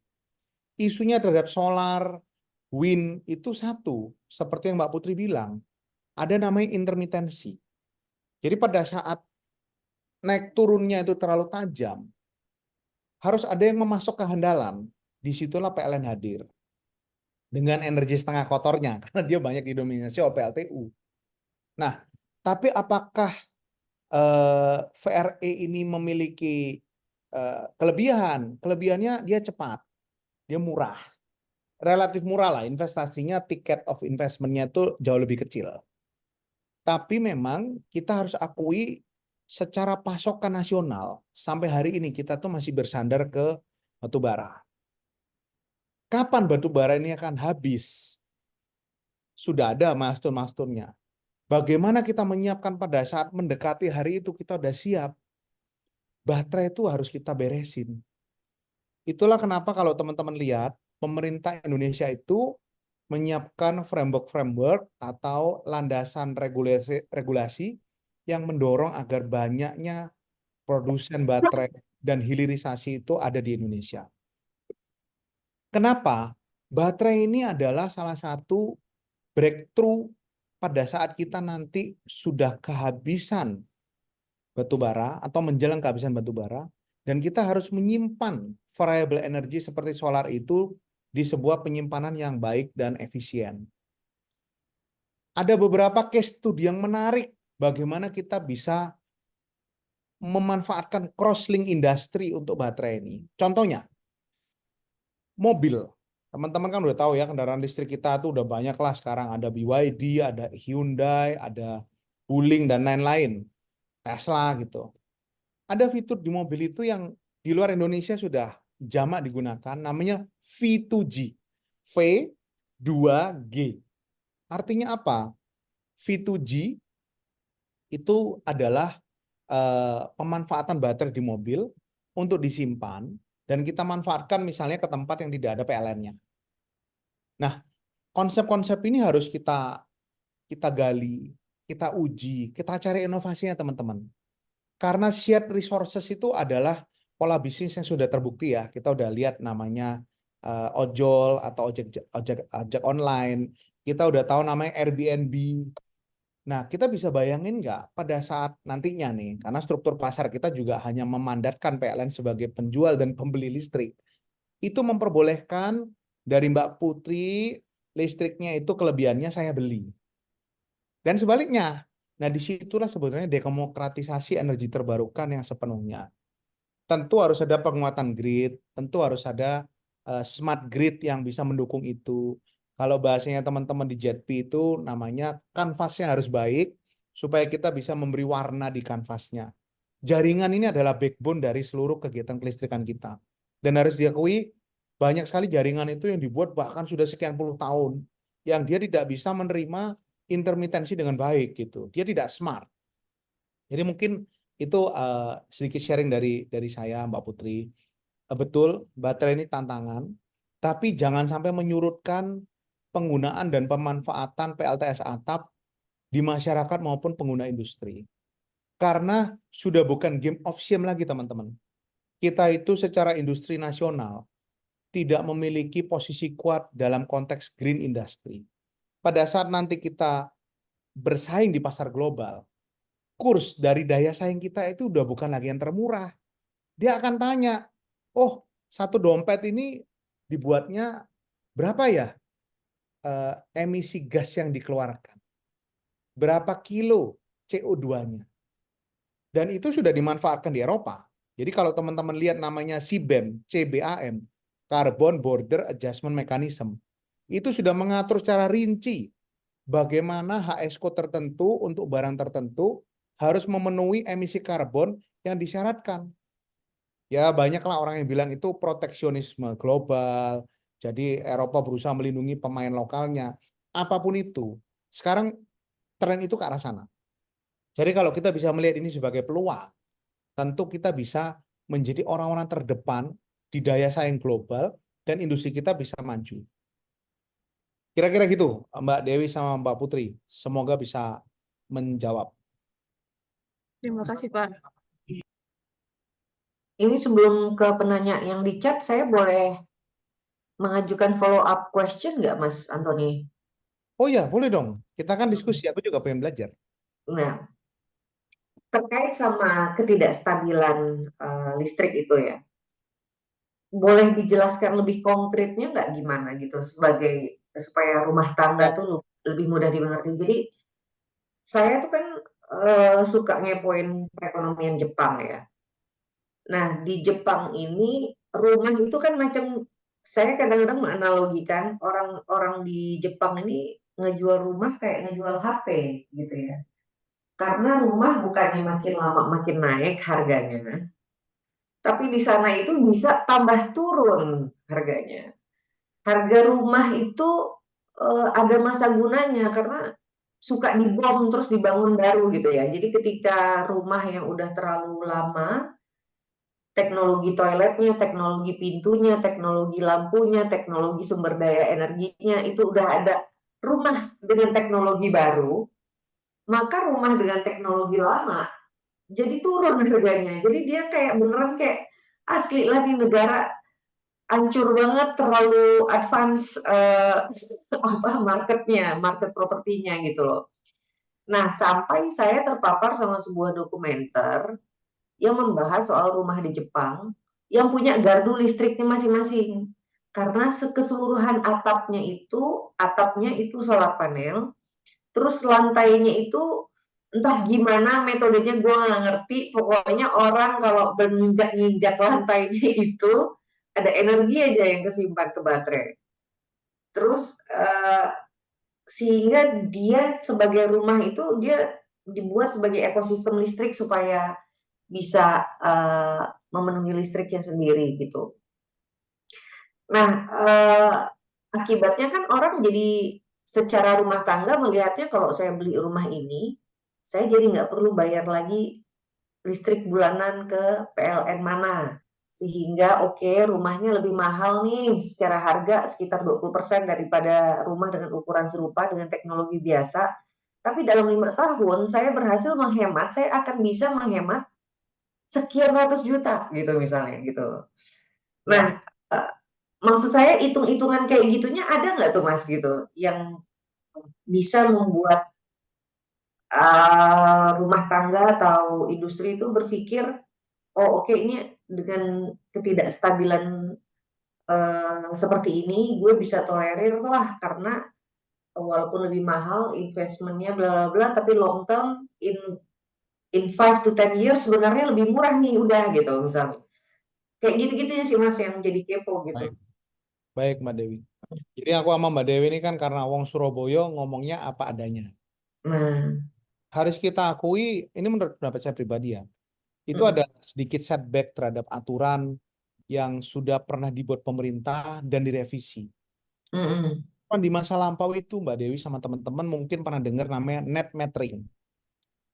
Isunya terhadap solar, wind itu satu, seperti yang Mbak Putri bilang, ada namanya intermitensi. Jadi pada saat naik turunnya itu terlalu tajam, harus ada yang memasok kehandalan. Disitulah PLN hadir. Dengan energi setengah kotornya, karena dia banyak didominasi oleh PLTU. Nah, tapi apakah VRE ini memiliki kelebihan? Kelebihannya dia cepat, dia murah. Relatif murah lah, investasinya, ticket of investment-nya itu jauh lebih kecil. Tapi memang kita harus akui secara pasokan nasional, sampai hari ini kita tuh masih bersandar ke batu bara. Kapan batu bara ini akan habis? Sudah ada milestone-milestone-nya. Bagaimana kita menyiapkan pada saat mendekati hari itu kita udah siap. Baterai itu harus kita beresin. Itulah kenapa kalau teman-teman lihat, pemerintah Indonesia itu menyiapkan framework atau landasan regulasi yang mendorong agar banyaknya produsen baterai dan hilirisasi itu ada di Indonesia. Kenapa? Baterai ini adalah salah satu breakthrough pada saat kita nanti sudah kehabisan batu bara atau menjelang kehabisan batu bara, dan kita harus menyimpan variable energy seperti solar itu di sebuah penyimpanan yang baik dan efisien. Ada beberapa case studi yang menarik bagaimana kita bisa memanfaatkan cross-link industri untuk baterai ini. Contohnya, mobil. Teman-teman kan udah tahu ya, kendaraan listrik kita tuh udah banyak lah sekarang. Ada BYD, ada Hyundai, ada Wuling, dan lain-lain. Tesla gitu. Ada fitur di mobil itu yang di luar Indonesia sudah jamak digunakan, namanya V2G. V2G. Artinya apa? V2G itu adalah pemanfaatan baterai di mobil untuk disimpan dan kita manfaatkan misalnya ke tempat yang tidak ada PLN-nya. Nah, konsep-konsep ini harus kita gali, kita uji, kita cari inovasinya teman-teman. Karena shared resources itu adalah pola bisnis yang sudah terbukti ya. Kita udah lihat namanya ojol atau ojek online. Kita udah tahu namanya Airbnb. Nah, kita bisa bayangin nggak pada saat nantinya nih, karena struktur pasar kita juga hanya memandatkan PLN sebagai penjual dan pembeli listrik. Itu memperbolehkan dari Mbak Putri, listriknya itu kelebihannya saya beli. Dan sebaliknya, nah disitulah sebetulnya demokratisasi energi terbarukan yang sepenuhnya. Tentu harus ada penguatan grid, tentu harus ada smart grid yang bisa mendukung itu. Kalau bahasanya teman-teman di JETP itu namanya kanvasnya harus baik supaya kita bisa memberi warna di kanvasnya. Jaringan ini adalah backbone dari seluruh kegiatan kelistrikan kita. Dan harus diakui banyak sekali jaringan itu yang dibuat bahkan sudah sekian puluh tahun yang dia tidak bisa menerima intermitensi dengan baik gitu. Dia tidak smart. Jadi mungkin itu sedikit sharing dari saya, Mbak Putri. Betul, baterai ini tantangan, tapi jangan sampai menyurutkan penggunaan dan pemanfaatan PLTS atap di masyarakat maupun pengguna industri. Karena sudah bukan game of shame lagi, teman-teman. Kita itu secara industri nasional tidak memiliki posisi kuat dalam konteks green industry. Pada saat nanti kita bersaing di pasar global, kurs dari daya saing kita itu udah bukan lagi yang termurah. Dia akan tanya, oh, satu dompet ini dibuatnya berapa ya emisi gas yang dikeluarkan? Berapa kilo CO2-nya? Dan itu sudah dimanfaatkan di Eropa. Jadi kalau teman-teman lihat namanya CBAM, Carbon Border Adjustment Mechanism, itu sudah mengatur secara rinci bagaimana HSCO tertentu untuk barang tertentu harus memenuhi emisi karbon yang disyaratkan. Ya banyaklah orang yang bilang itu proteksionisme global. Jadi Eropa berusaha melindungi pemain lokalnya. Apapun itu, sekarang tren itu ke arah sana. Jadi kalau kita bisa melihat ini sebagai peluang, tentu kita bisa menjadi orang-orang terdepan di daya saing global dan industri kita bisa maju. Kira-kira gitu, Mbak Dewi sama Mbak Putri. Semoga bisa menjawab. Terima kasih, Pak. Ini sebelum ke penanya yang di chat, saya boleh mengajukan follow up question nggak, Mas Antoni? Oh ya, boleh dong. Kita kan diskusi, aku juga pengen belajar. Nah, terkait sama ketidakstabilan listrik itu ya, boleh dijelaskan lebih konkretnya nggak gimana gitu sebagai supaya rumah tangga Ya. tuh lebih mudah dimengerti. Jadi saya tuh kan suka ngepoin perekonomian Jepang ya. Nah, di Jepang ini rumah itu kan macam saya kadang-kadang menganalogikan orang-orang di Jepang ini ngejual rumah kayak ngejual HP gitu ya. Karena rumah bukannya makin lama makin naik harganya, tapi di sana itu bisa tambah turun harganya. Harga rumah itu ada masa gunanya karena suka dibom terus dibangun baru gitu ya. Jadi ketika rumah yang udah terlalu lama, teknologi toiletnya, teknologi pintunya, teknologi lampunya, teknologi sumber daya energinya itu udah ada rumah dengan teknologi baru, maka rumah dengan teknologi lama jadi turun harganya. Jadi dia kayak beneran kayak asli lah di negara hancur banget terlalu advance market propertinya gitu loh. Nah, sampai saya terpapar sama sebuah dokumenter yang membahas soal rumah di Jepang yang punya gardu listriknya masing-masing. Karena keseluruhan atapnya itu solar panel, terus lantainya itu entah gimana metodenya gue nggak ngerti, pokoknya orang kalau berinjak-injak lantainya itu ada energi aja yang kesimpan ke baterai. Terus sehingga dia sebagai rumah itu dia dibuat sebagai ekosistem listrik supaya bisa memenuhi listriknya sendiri gitu. Nah, akibatnya kan orang jadi secara rumah tangga melihatnya kalau saya beli rumah ini, saya jadi nggak perlu bayar lagi listrik bulanan ke PLN mana. Sehingga rumahnya lebih mahal nih secara harga sekitar 20% daripada rumah dengan ukuran serupa dengan teknologi biasa. Tapi dalam 5 tahun saya berhasil menghemat, saya akan bisa menghemat sekian ratus juta gitu misalnya gitu. Nah, maksud saya hitung-hitungan kayak gitunya ada nggak tuh Mas gitu yang bisa membuat rumah tangga atau industri itu berpikir, oh oke ini dengan ketidakstabilan seperti ini gue bisa tolerir lah karena walaupun lebih mahal investmentnya bla bla bla tapi long term in 5 to 10 years sebenarnya lebih murah nih udah gitu misalnya. Kayak gitu-gitu ya sih Mas yang jadi kepo gitu. Baik, baik Mbak Dewi. Jadi aku sama Mbak Dewi ini kan karena wong Surabaya ngomongnya apa adanya. Nah, Harus kita akui, ini menurut pendapat saya pribadi ya, itu ada sedikit setback terhadap aturan yang sudah pernah dibuat pemerintah dan direvisi. Di masa lampau itu Mbak Dewi sama teman-teman mungkin pernah dengar namanya net metering.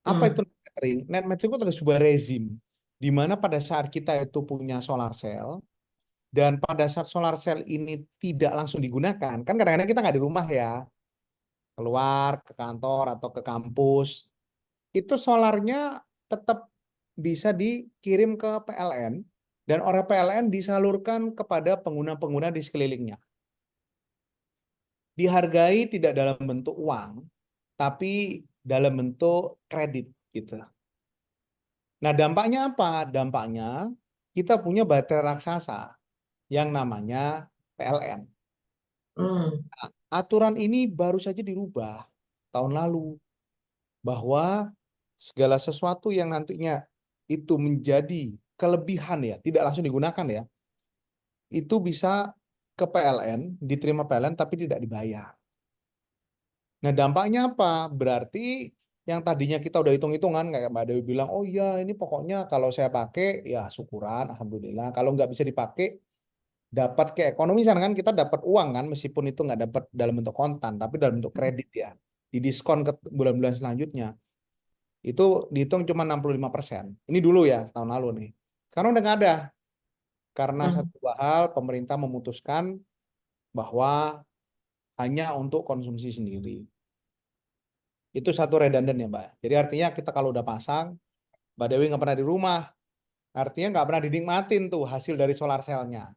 Apa itu net metering? Net metering itu adalah sebuah rezim di mana pada saat kita itu punya solar cell dan pada saat solar cell ini tidak langsung digunakan, kan kadang-kadang kita nggak di rumah ya, keluar ke kantor atau ke kampus, itu solarnya tetap bisa dikirim ke PLN dan oleh PLN disalurkan kepada pengguna-pengguna di sekelilingnya. Dihargai tidak dalam bentuk uang, tapi dalam bentuk kredit gitu. Nah, dampaknya apa? Dampaknya kita punya baterai raksasa yang namanya PLN. Aturan ini baru saja dirubah tahun lalu bahwa segala sesuatu yang nantinya itu menjadi kelebihan ya, tidak langsung digunakan ya, itu bisa ke PLN, diterima PLN tapi tidak dibayar. Nah, dampaknya apa? Berarti yang tadinya kita udah hitung-hitungan kayak Mbak Dewi bilang, oh iya ini pokoknya kalau saya pakai ya syukuran, alhamdulillah. Kalau nggak bisa dipakai, dapat keekonomisan kan, kita dapat uang kan, meskipun itu nggak dapat dalam bentuk kontan, tapi dalam bentuk kredit ya, didiskon ke bulan-bulan selanjutnya. Itu dihitung cuma 65%. Ini dulu ya, tahun lalu nih. Karena udah nggak ada. Karena satu hal, pemerintah memutuskan bahwa hanya untuk konsumsi sendiri. Itu satu redundant ya Mbak. Jadi artinya kita kalau udah pasang, Mbak Dewi nggak pernah di rumah, artinya nggak pernah dinikmatin tuh hasil dari solar cell-nya.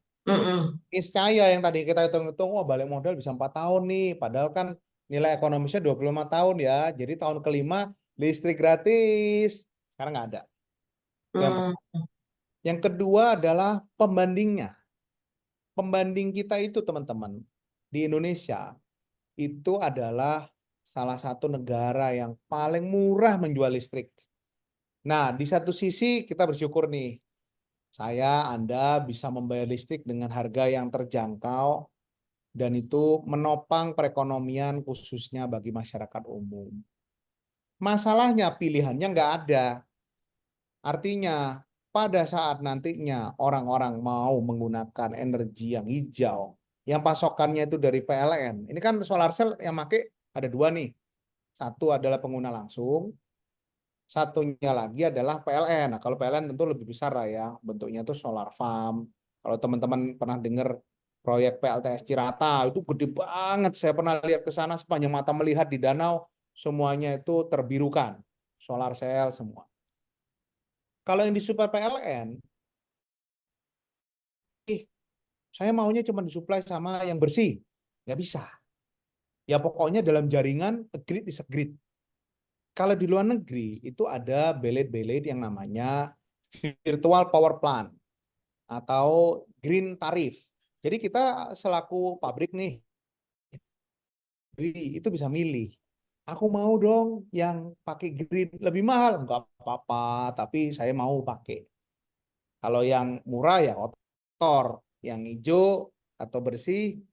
Niscaya yang tadi kita hitung-hitung, wah balik modal bisa 4 tahun nih, padahal kan nilai ekonomisnya 25 tahun ya, jadi tahun kelima listrik gratis. Sekarang nggak ada. Yang kedua adalah pembandingnya. Pembanding kita itu teman-teman, di Indonesia, itu adalah salah satu negara yang paling murah menjual listrik. Nah, di satu sisi kita bersyukur nih, Anda bisa membayar listrik dengan harga yang terjangkau dan itu menopang perekonomian khususnya bagi masyarakat umum. Masalahnya pilihannya nggak ada. Artinya pada saat nantinya orang-orang mau menggunakan energi yang hijau, yang pasokannya itu dari PLN. Ini kan solar cell yang pakai ada dua nih. Satu adalah pengguna langsung, satunya lagi adalah PLN. Nah, kalau PLN tentu lebih besar lah ya, bentuknya itu solar farm. Kalau teman-teman pernah dengar proyek PLTS Cirata, itu gede banget. Saya pernah lihat ke sana sepanjang mata melihat di danau, semuanya itu terbirukan. Solar cell semua. Kalau yang disuplai PLN, saya maunya cuma disuplai sama yang bersih. Nggak bisa. Ya pokoknya dalam jaringan, a grid is a grid. Kalau di luar negeri, itu ada belet-belet yang namanya virtual power plant atau green tarif. Jadi kita selaku pabrik nih, itu bisa milih. Aku mau dong yang pakai green, lebih mahal. Nggak apa-apa, tapi saya mau pakai. Kalau yang murah ya kotor, yang hijau atau bersih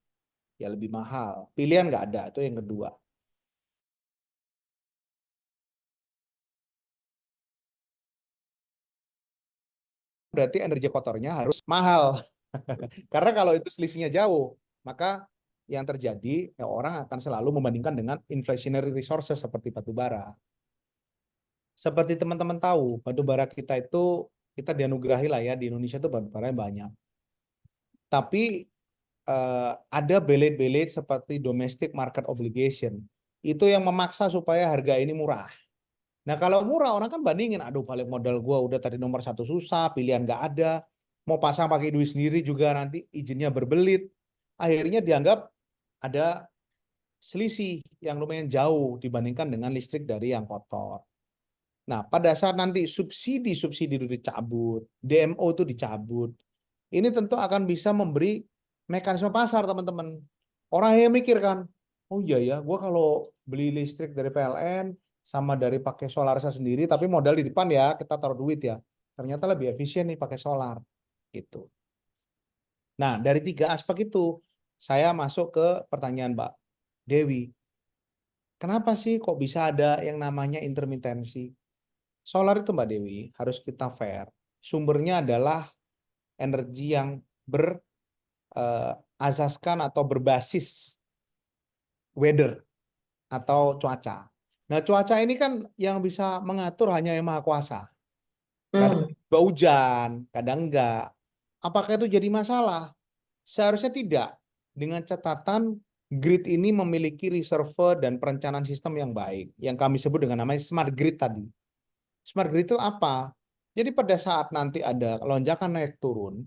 ya lebih mahal. Pilihan nggak ada, itu yang kedua. Berarti energi kotornya harus mahal. Karena kalau itu selisihnya jauh, maka yang terjadi ya orang akan selalu membandingkan dengan inflationary resources seperti batu bara. Seperti teman-teman tahu, batu bara kita itu kita dianugerahi lah ya, di Indonesia itu batu bara banyak. Tapi ada belet-belet seperti domestic market obligation. Itu yang memaksa supaya harga ini murah. Nah kalau murah orang kan bandingin, aduh balik modal gua udah tadi nomor satu susah, pilihan nggak ada, mau pasang pakai duit sendiri juga nanti izinnya berbelit. Akhirnya dianggap ada selisih yang lumayan jauh dibandingkan dengan listrik dari yang kotor. Nah pada saat nanti subsidi itu dicabut, DMO itu dicabut, ini tentu akan bisa memberi mekanisme pasar teman-teman. Orang yang mikir kan, oh iya ya, gue kalau beli listrik dari PLN sama dari pakai solar saya sendiri, tapi modal di depan ya, kita taruh duit ya. Ternyata lebih efisien nih pakai solar. Gitu. Nah, dari 3 aspek itu, saya masuk ke pertanyaan Mbak Dewi. Kenapa sih kok bisa ada yang namanya intermitensi? Solar itu Mbak Dewi, harus kita fair. Sumbernya adalah energi yang azaskan atau berbasis weather atau cuaca. Nah, cuaca ini kan yang bisa mengatur hanya Yang Maha Kuasa. Kadang hujan, kadang enggak. Apakah itu jadi masalah? Seharusnya tidak. Dengan catatan grid ini memiliki reserve dan perencanaan sistem yang baik, yang kami sebut dengan namanya smart grid tadi. Smart grid itu apa? Jadi pada saat nanti ada lonjakan naik turun,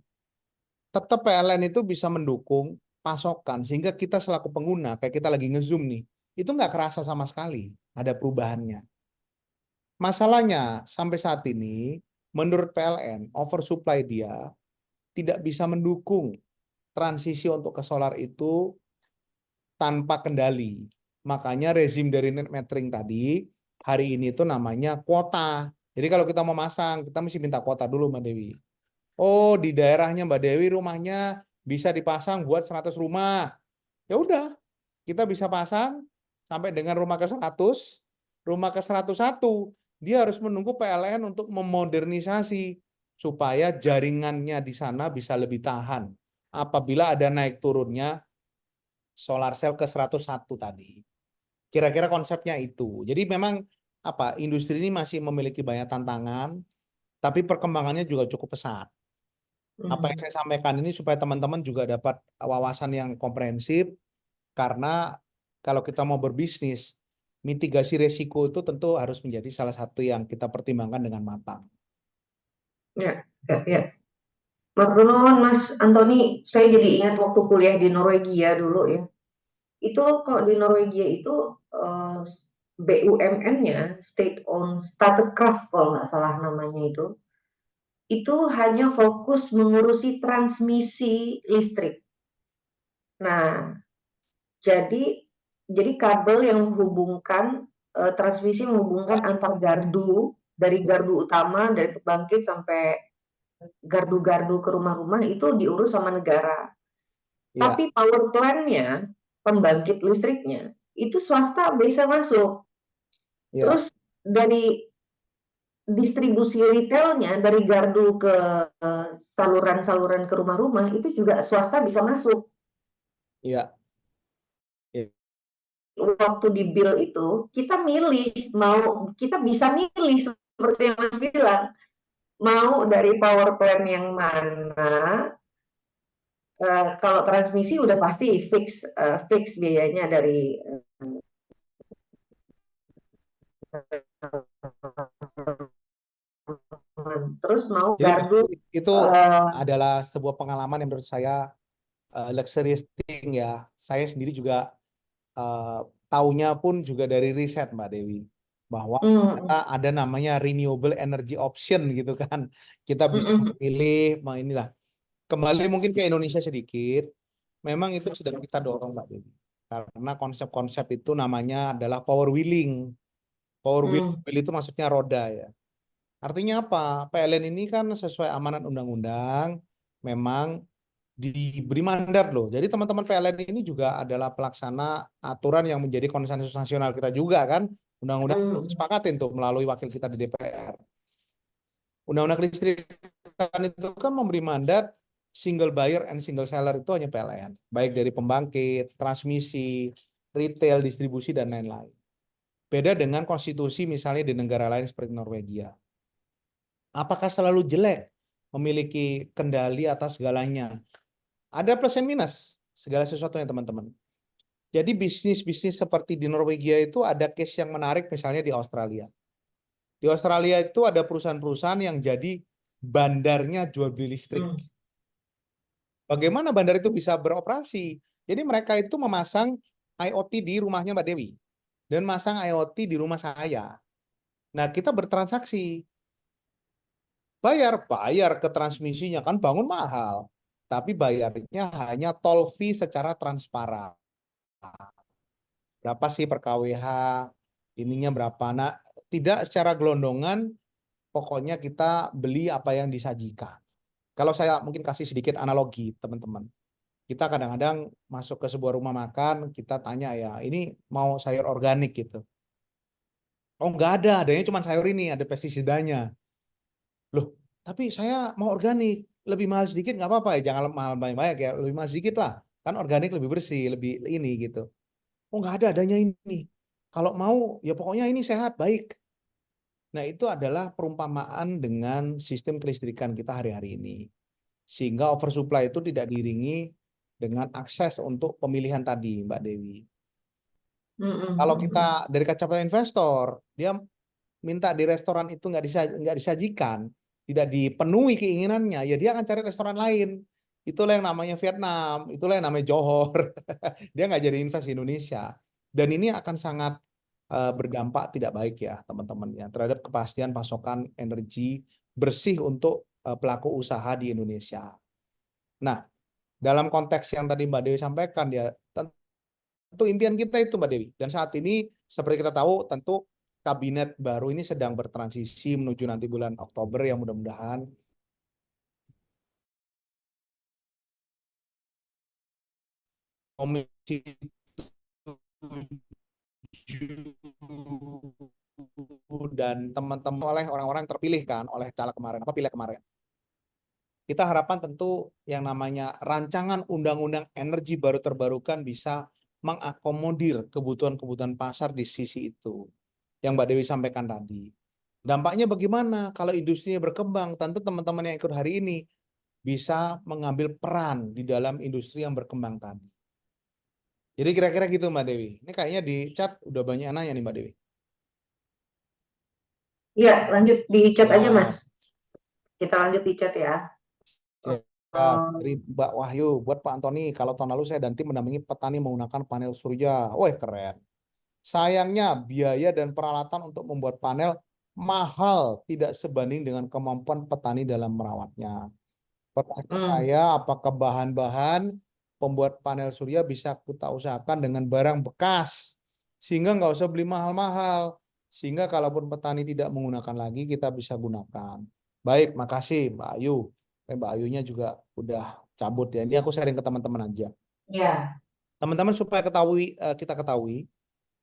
tetap PLN itu bisa mendukung pasokan sehingga kita selaku pengguna kayak kita lagi nge-zoom nih, itu nggak kerasa sama sekali ada perubahannya. Masalahnya sampai saat ini menurut PLN oversupply dia tidak bisa mendukung transisi untuk ke solar itu tanpa kendali. Makanya rezim dari net metering tadi hari ini itu namanya kuota. Jadi kalau kita mau masang, kita mesti minta kuota dulu Mbak Dewi. Oh, di daerahnya Mbak Dewi rumahnya bisa dipasang buat 100 rumah. Ya udah, kita bisa pasang sampai dengan rumah ke 100. rumah ke 101, dia harus menunggu PLN untuk memodernisasi supaya jaringannya di sana bisa lebih tahan apabila ada naik turunnya solar cell ke 101 tadi. Kira-kira konsepnya itu. Jadi memang industri ini masih memiliki banyak tantangan, tapi perkembangannya juga cukup pesat. Apa yang saya sampaikan ini supaya teman-teman juga dapat wawasan yang komprehensif, karena kalau kita mau berbisnis, mitigasi resiko itu tentu harus menjadi salah satu yang kita pertimbangkan dengan matang. Ya, ya, ya. Matur nuwun Mas Antoni, saya jadi ingat waktu kuliah di Norwegia dulu ya. Itu kalau di Norwegia itu BUMN-nya, State Owned Statkraft kalau nggak salah namanya itu hanya fokus mengurusi transmisi listrik. Nah, jadi kabel yang menghubungkan transmisi menghubungkan antar gardu dari gardu utama dari pembangkit sampai gardu-gardu ke rumah-rumah itu diurus sama negara. Ya, Tapi power plant-nya, pembangkit listriknya, itu swasta bisa masuk. ya, Terus dari distribusi retailnya, dari gardu ke saluran-saluran ke rumah-rumah, itu juga swasta bisa masuk. ya, ya. Waktu di bill itu, kita bisa milih seperti yang Mas bilang, mau dari power plant yang mana. Kalau transmisi udah pasti fix biayanya dari terus mau Jadi gardu itu uh, adalah sebuah pengalaman yang menurut saya luxurious thing ya. Saya sendiri juga uh, taunya pun juga dari riset Mbak Dewi, bahwa ternyata ada namanya renewable energy option gitu kan. Kita bisa memilih, inilah. Kembali mungkin ke Indonesia sedikit, memang itu sedang kita dorong Mbak Dewi. Karena konsep-konsep itu namanya adalah power wheeling. Power wheel itu maksudnya roda ya. Artinya apa? PLN ini kan sesuai amanat undang-undang, memang diberi mandat loh. Jadi teman-teman PLN ini juga adalah pelaksana aturan yang menjadi konsensus nasional kita juga kan. Undang-undang disepakatin tuh melalui wakil kita di DPR. Undang-undang kelistrikan itu kan memberi mandat single buyer and single seller itu hanya PLN. Baik dari pembangkit, transmisi, retail, distribusi, dan lain-lain. Beda dengan konstitusi misalnya di negara lain seperti Norwegia. Apakah selalu jelek memiliki kendali atas segalanya? Ada plus and minus segala sesuatunya teman-teman. Jadi bisnis-bisnis seperti di Norwegia itu ada case yang menarik misalnya di Australia. Di Australia itu ada perusahaan-perusahaan yang jadi bandarnya jual beli listrik. Bagaimana bandar itu bisa beroperasi? Jadi mereka itu memasang IoT di rumahnya Mbak Dewi dan masang IoT di rumah saya. Nah, kita bertransaksi. Bayar ke transmisinya kan bangun mahal. Tapi bayarnya hanya tol fee secara transparan. Berapa sih per KWH, ininya berapa. Nah, tidak secara gelondongan, pokoknya kita beli apa yang disajikan. Kalau saya mungkin kasih sedikit analogi, teman-teman. Kita kadang-kadang masuk ke sebuah rumah makan, kita tanya ya, ini mau sayur organik gitu. Oh, nggak ada, adanya cuma sayur ini, ada pestisidanya. Loh, tapi saya mau organik, lebih mahal sedikit nggak apa-apa ya, jangan mahal banyak-banyak ya, lebih mahal sedikit lah. Kan organik lebih bersih, lebih ini gitu. Oh nggak ada, adanya ini. Kalau mau ya pokoknya ini sehat, baik. Nah itu adalah perumpamaan dengan sistem kelistrikan kita hari-hari ini. Sehingga oversupply itu tidak diiringi dengan akses untuk pemilihan tadi, Mbak Dewi. Kalau kita dari kacamata investor, dia minta di restoran itu nggak disajikan, tidak dipenuhi keinginannya, ya dia akan cari restoran lain. Itulah yang namanya Vietnam, itulah yang namanya Johor. Dia nggak jadi invest di Indonesia. Dan ini akan sangat berdampak tidak baik ya teman-teman ya terhadap kepastian pasokan energi bersih untuk pelaku usaha di Indonesia. Nah, dalam konteks yang tadi Mbak Dewi sampaikan ya, tentu impian kita itu Mbak Dewi. Dan saat ini seperti kita tahu tentu kabinet baru ini sedang bertransisi menuju nanti bulan Oktober yang mudah-mudahan Komisi 7 dan teman-teman oleh orang-orang terpilih kan, oleh caleg kemarin, apa pileg kemarin. Kita harapkan tentu yang namanya rancangan undang-undang energi baru terbarukan bisa mengakomodir kebutuhan-kebutuhan pasar di sisi itu yang Mbak Dewi sampaikan tadi. Dampaknya bagaimana kalau industrinya berkembang? Tentu teman-teman yang ikut hari ini bisa mengambil peran di dalam industri yang berkembang tadi. Jadi kira-kira gitu Mbak Dewi. Ini kayaknya di chat udah banyak yang nanya nih Mbak Dewi. Iya, lanjut di chat aja, Siap. Mas. Kita lanjut di chat ya. Siap. Dari Mbak Wahyu, buat Pak Antoni, kalau tahun lalu saya dan tim mendampingi petani menggunakan panel surya. Wah, keren. Sayangnya biaya dan peralatan untuk membuat panel mahal, tidak sebanding dengan kemampuan petani dalam merawatnya. Pertanyaan saya, apakah bahan-bahan pembuat panel surya bisa kita usahakan dengan barang bekas, sehingga nggak usah beli mahal-mahal, sehingga kalaupun petani tidak menggunakan lagi, kita bisa gunakan. Baik, makasih Mbak Ayu. Mbak Ayunya juga udah cabut ya. Ini aku sharing ke teman-teman aja. Ya. Teman-teman supaya kita ketahui,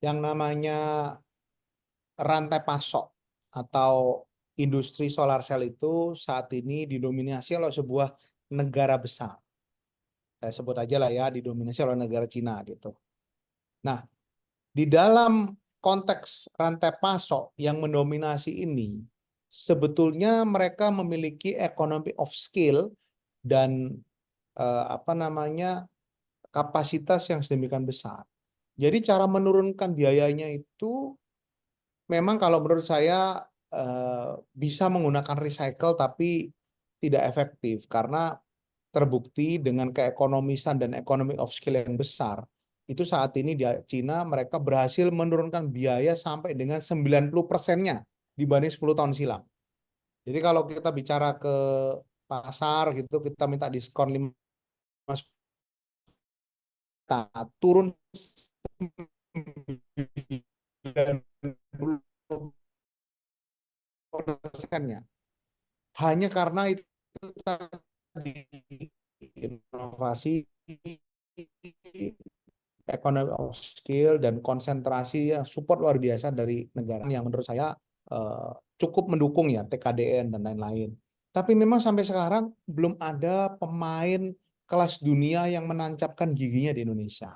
yang namanya rantai pasok atau industri solar cell itu saat ini didominasi oleh sebuah negara besar. Saya sebut aja lah ya, didominasi oleh negara Cina gitu. Nah, di dalam konteks rantai pasok yang mendominasi ini, sebetulnya mereka memiliki economy of scale dan kapasitas yang sedemikian besar. Jadi cara menurunkan biayanya itu memang kalau menurut saya bisa menggunakan recycle tapi tidak efektif karena terbukti dengan keekonomisan dan economy of scale yang besar. Itu saat ini di Cina mereka berhasil menurunkan biaya sampai dengan 90%-nya dibanding 10 tahun silam. Jadi kalau kita bicara ke pasar gitu, kita minta diskon 5%, turun 90%-nya. Hanya karena itu tadi inovasi, economy of skill, dan konsentrasi yang support luar biasa dari negara yang menurut saya cukup mendukung ya TKDN dan lain-lain. Tapi memang sampai sekarang belum ada pemain kelas dunia yang menancapkan giginya di Indonesia.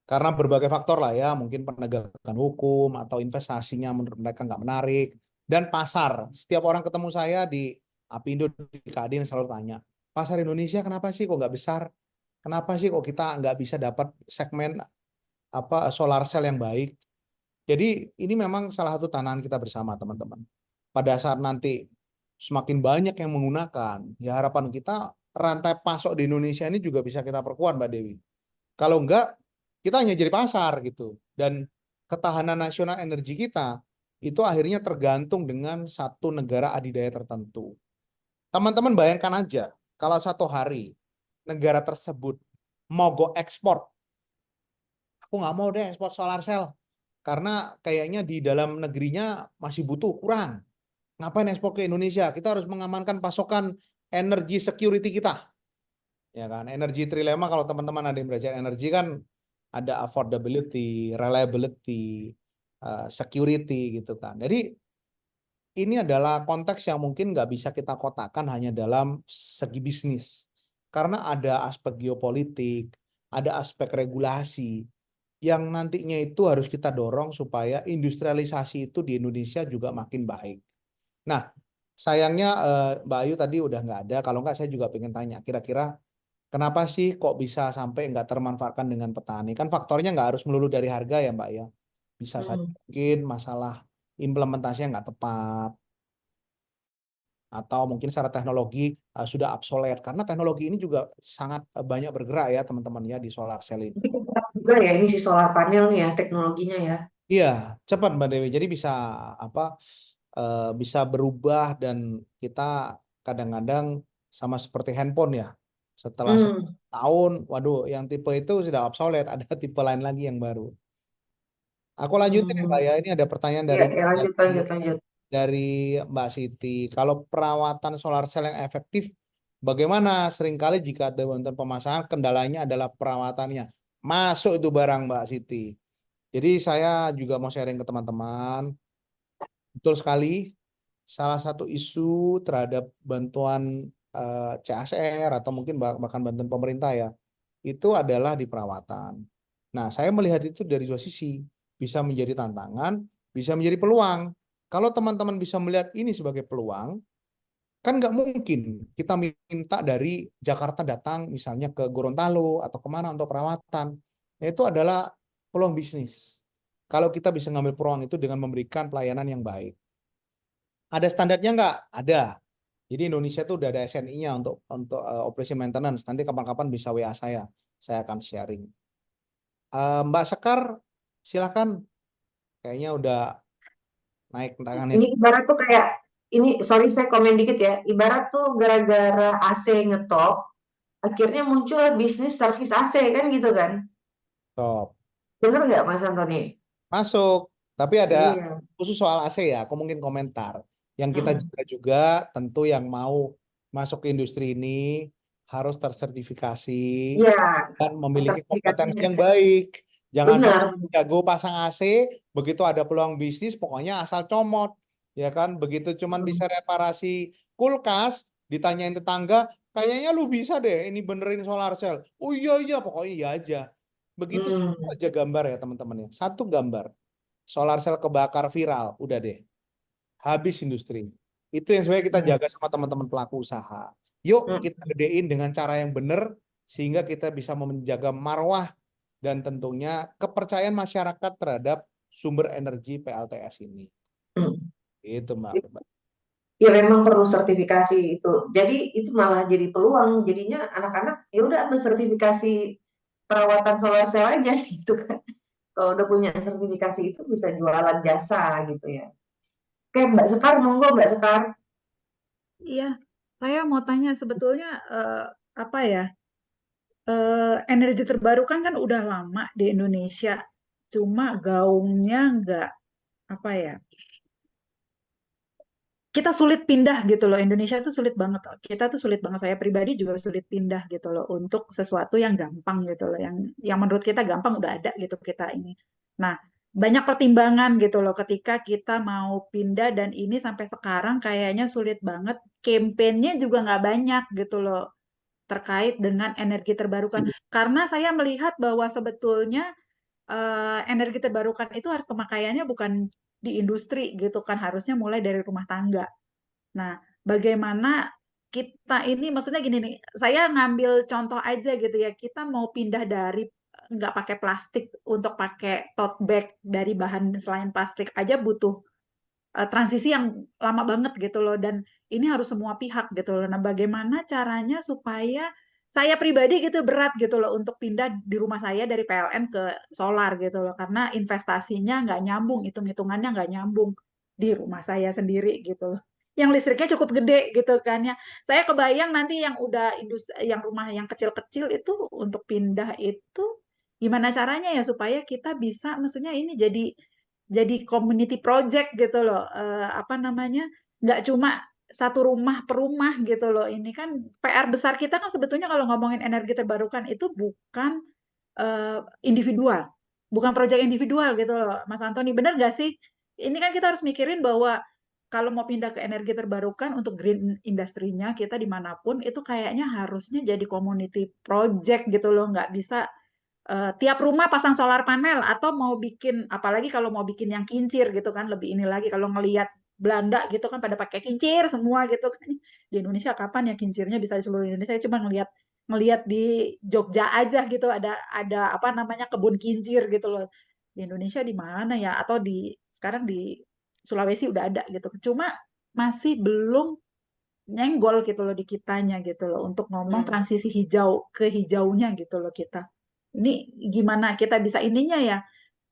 Karena berbagai faktor lah ya, mungkin penegakan hukum atau investasinya menurut mereka nggak menarik. Dan pasar, setiap orang ketemu saya di Apindo, di Kadin selalu tanya, pasar Indonesia kenapa sih kok nggak besar? Kenapa sih kok kita nggak bisa dapat segmen solar cell yang baik? Jadi ini memang salah satu tantangan kita bersama teman-teman. Pada saat nanti semakin banyak yang menggunakan, ya harapan kita rantai pasok di Indonesia ini juga bisa kita perkuat Mbak Dewi. Kalau enggak, kita hanya jadi pasar gitu. Dan ketahanan nasional energi kita itu akhirnya tergantung dengan satu negara adidaya tertentu. Teman-teman bayangkan aja, kalau satu hari negara tersebut mogok ekspor, aku nggak mau deh ekspor solar cell, karena kayaknya di dalam negerinya masih butuh, kurang. Ngapain ekspor ke Indonesia? Kita harus mengamankan pasokan energi security kita. Ya kan, energi trilema kalau teman-teman ada yang belajar energi kan ada affordability, reliability, security gitu kan. Jadi ini adalah konteks yang mungkin nggak bisa kita kotakkan hanya dalam segi bisnis. Karena ada aspek geopolitik, ada aspek regulasi, yang nantinya itu harus kita dorong supaya industrialisasi itu di Indonesia juga makin baik. Nah, sayangnya Mbak Ayu tadi udah nggak ada. Kalau nggak saya juga pengen tanya, kira-kira kenapa sih kok bisa sampai nggak termanfaatkan dengan petani? Kan faktornya nggak harus melulu dari harga ya Mbak ya. Bisa saja mungkin masalah implementasinya nggak tepat. Atau mungkin secara teknologi sudah obsolete. Karena teknologi ini juga sangat banyak bergerak ya teman-teman ya di solar cell ini. Tapi cepat juga ya ini si solar panel nih ya teknologinya ya. Iya, cepat Mbak Dewi. Jadi bisa bisa berubah dan kita kadang-kadang sama seperti handphone ya. Setelah setahun, waduh, yang tipe itu sudah obsolete, ada tipe lain lagi yang baru. Aku lanjutin ya Mbak ya. Ini ada pertanyaan Ya, ya, lanjut. dari Mbak Siti. Kalau perawatan solar cell yang efektif, bagaimana? Seringkali jika ada bantuan pemasangan, kendalanya adalah perawatannya. Masuk itu barang Mbak Siti. Jadi saya juga mau sharing ke teman-teman. Betul sekali. Salah satu isu terhadap bantuan CSR atau mungkin bahkan bantuan pemerintah ya, itu adalah di perawatan. Nah, saya melihat itu dari dua sisi. Bisa menjadi tantangan, bisa menjadi peluang. Kalau teman-teman bisa melihat ini sebagai peluang, kan nggak mungkin kita minta dari Jakarta datang misalnya ke Gorontalo atau kemana untuk perawatan. Itu adalah peluang bisnis. Kalau kita bisa ngambil peluang itu dengan memberikan pelayanan yang baik. Ada standarnya nggak? Ada. Jadi Indonesia itu udah ada SNI-nya untuk operation maintenance. Nanti kapan-kapan bisa WA saya. Saya akan sharing. Mbak Sekar, silakan. Kayaknya udah naik tangannya. Ini ibarat tuh kayak, ini sorry saya komen dikit ya, ibarat tuh gara-gara AC ngetop, akhirnya muncul bisnis servis AC kan gitu kan? Top. Bener nggak Mas Antoni? Masuk. Tapi ada Iya. khusus soal AC ya, aku mungkin komentar. Yang kita Mm. jaga juga tentu yang mau masuk ke industri ini harus tersertifikasi Iya, dan memiliki kompetensi sertifikatnya. yang baik. Jangan sampai Benar. jago pasang AC, begitu ada peluang bisnis, pokoknya asal comot. Ya kan, begitu cuman bisa Mm. reparasi kulkas, ditanyain tetangga, kayaknya lu bisa deh ini benerin solar cell. Oh iya, iya, pokoknya iya aja. Begitu satu Mm. aja gambar ya teman-teman ya. Satu gambar. Solar cell kebakar viral, udah deh. Habis industri. Itu yang sebenarnya kita Mm. jaga sama teman-teman pelaku usaha. Yuk Mm. kita gedein dengan cara yang benar sehingga kita bisa menjaga marwah dan tentunya kepercayaan masyarakat terhadap sumber energi PLTS ini. Mm. Itu Mbak. Ya memang perlu sertifikasi itu. Jadi itu malah jadi peluang. Jadinya anak-anak ya udah ambil sertifikasi perawatan solar cell aja gitu kan. Kalau udah punya sertifikasi itu bisa jualan jasa gitu ya. Oke, Mbak Sekar, monggo Mbak Sekar. Iya, saya mau tanya sebetulnya apa ya, energi terbarukan kan udah lama di Indonesia, cuma gaungnya nggak apa ya, kita sulit pindah gitu loh. Indonesia tuh sulit banget. Kita tuh sulit banget. Saya pribadi juga sulit pindah gitu loh untuk sesuatu yang gampang gitu loh. Yang menurut kita gampang udah ada gitu kita ini. Nah, banyak pertimbangan gitu loh ketika kita mau pindah dan ini sampai sekarang kayaknya sulit banget. Campaign-nya juga nggak banyak gitu loh terkait dengan energi terbarukan. Karena saya melihat bahwa sebetulnya energi terbarukan itu harus pemakaiannya bukan di industri gitu kan, harusnya mulai dari rumah tangga. Nah, bagaimana kita ini, maksudnya gini nih, saya ngambil contoh aja gitu ya, kita mau pindah dari nggak pakai plastik untuk pakai tote bag dari bahan selain plastik aja butuh transisi yang lama banget gitu loh, dan ini harus semua pihak gitu loh. Nah, bagaimana caranya supaya saya pribadi gitu berat gitu loh untuk pindah di rumah saya dari PLN ke solar gitu loh, karena investasinya nggak nyambung, hitung-hitungannya nggak nyambung di rumah saya sendiri gitu loh. Yang listriknya cukup gede gitu kan ya. Saya kebayang nanti yang udah industri, yang rumah yang kecil-kecil itu untuk pindah itu gimana caranya ya supaya kita bisa, maksudnya ini jadi community project gitu loh, apa namanya, nggak cuma satu rumah per rumah gitu loh. Ini kan PR besar kita kan sebetulnya kalau ngomongin energi terbarukan itu bukan eh, individual, bukan proyek individual gitu loh, Mas Antoni. Benar nggak sih? Ini kan kita harus mikirin bahwa kalau mau pindah ke energi terbarukan untuk green industrinya kita dimanapun itu kayaknya harusnya jadi community project gitu loh, nggak bisa tiap rumah pasang solar panel atau mau bikin, apalagi kalau mau bikin yang kincir gitu kan, lebih ini lagi kalau ngelihat Belanda gitu kan pada pakai kincir semua gitu kan. Di Indonesia kapan ya kincirnya bisa di seluruh Indonesia? Saya cuma ngelihat ngelihat di Jogja aja gitu ada apa namanya kebun kincir gitu loh. Di Indonesia di mana ya? Atau di sekarang di Sulawesi udah ada gitu. Cuma masih belum nyenggol gitu loh di kitanya gitu loh untuk ngomong Hmm. transisi hijau ke hijaunya gitu loh kita. Ini gimana kita bisa ininya ya?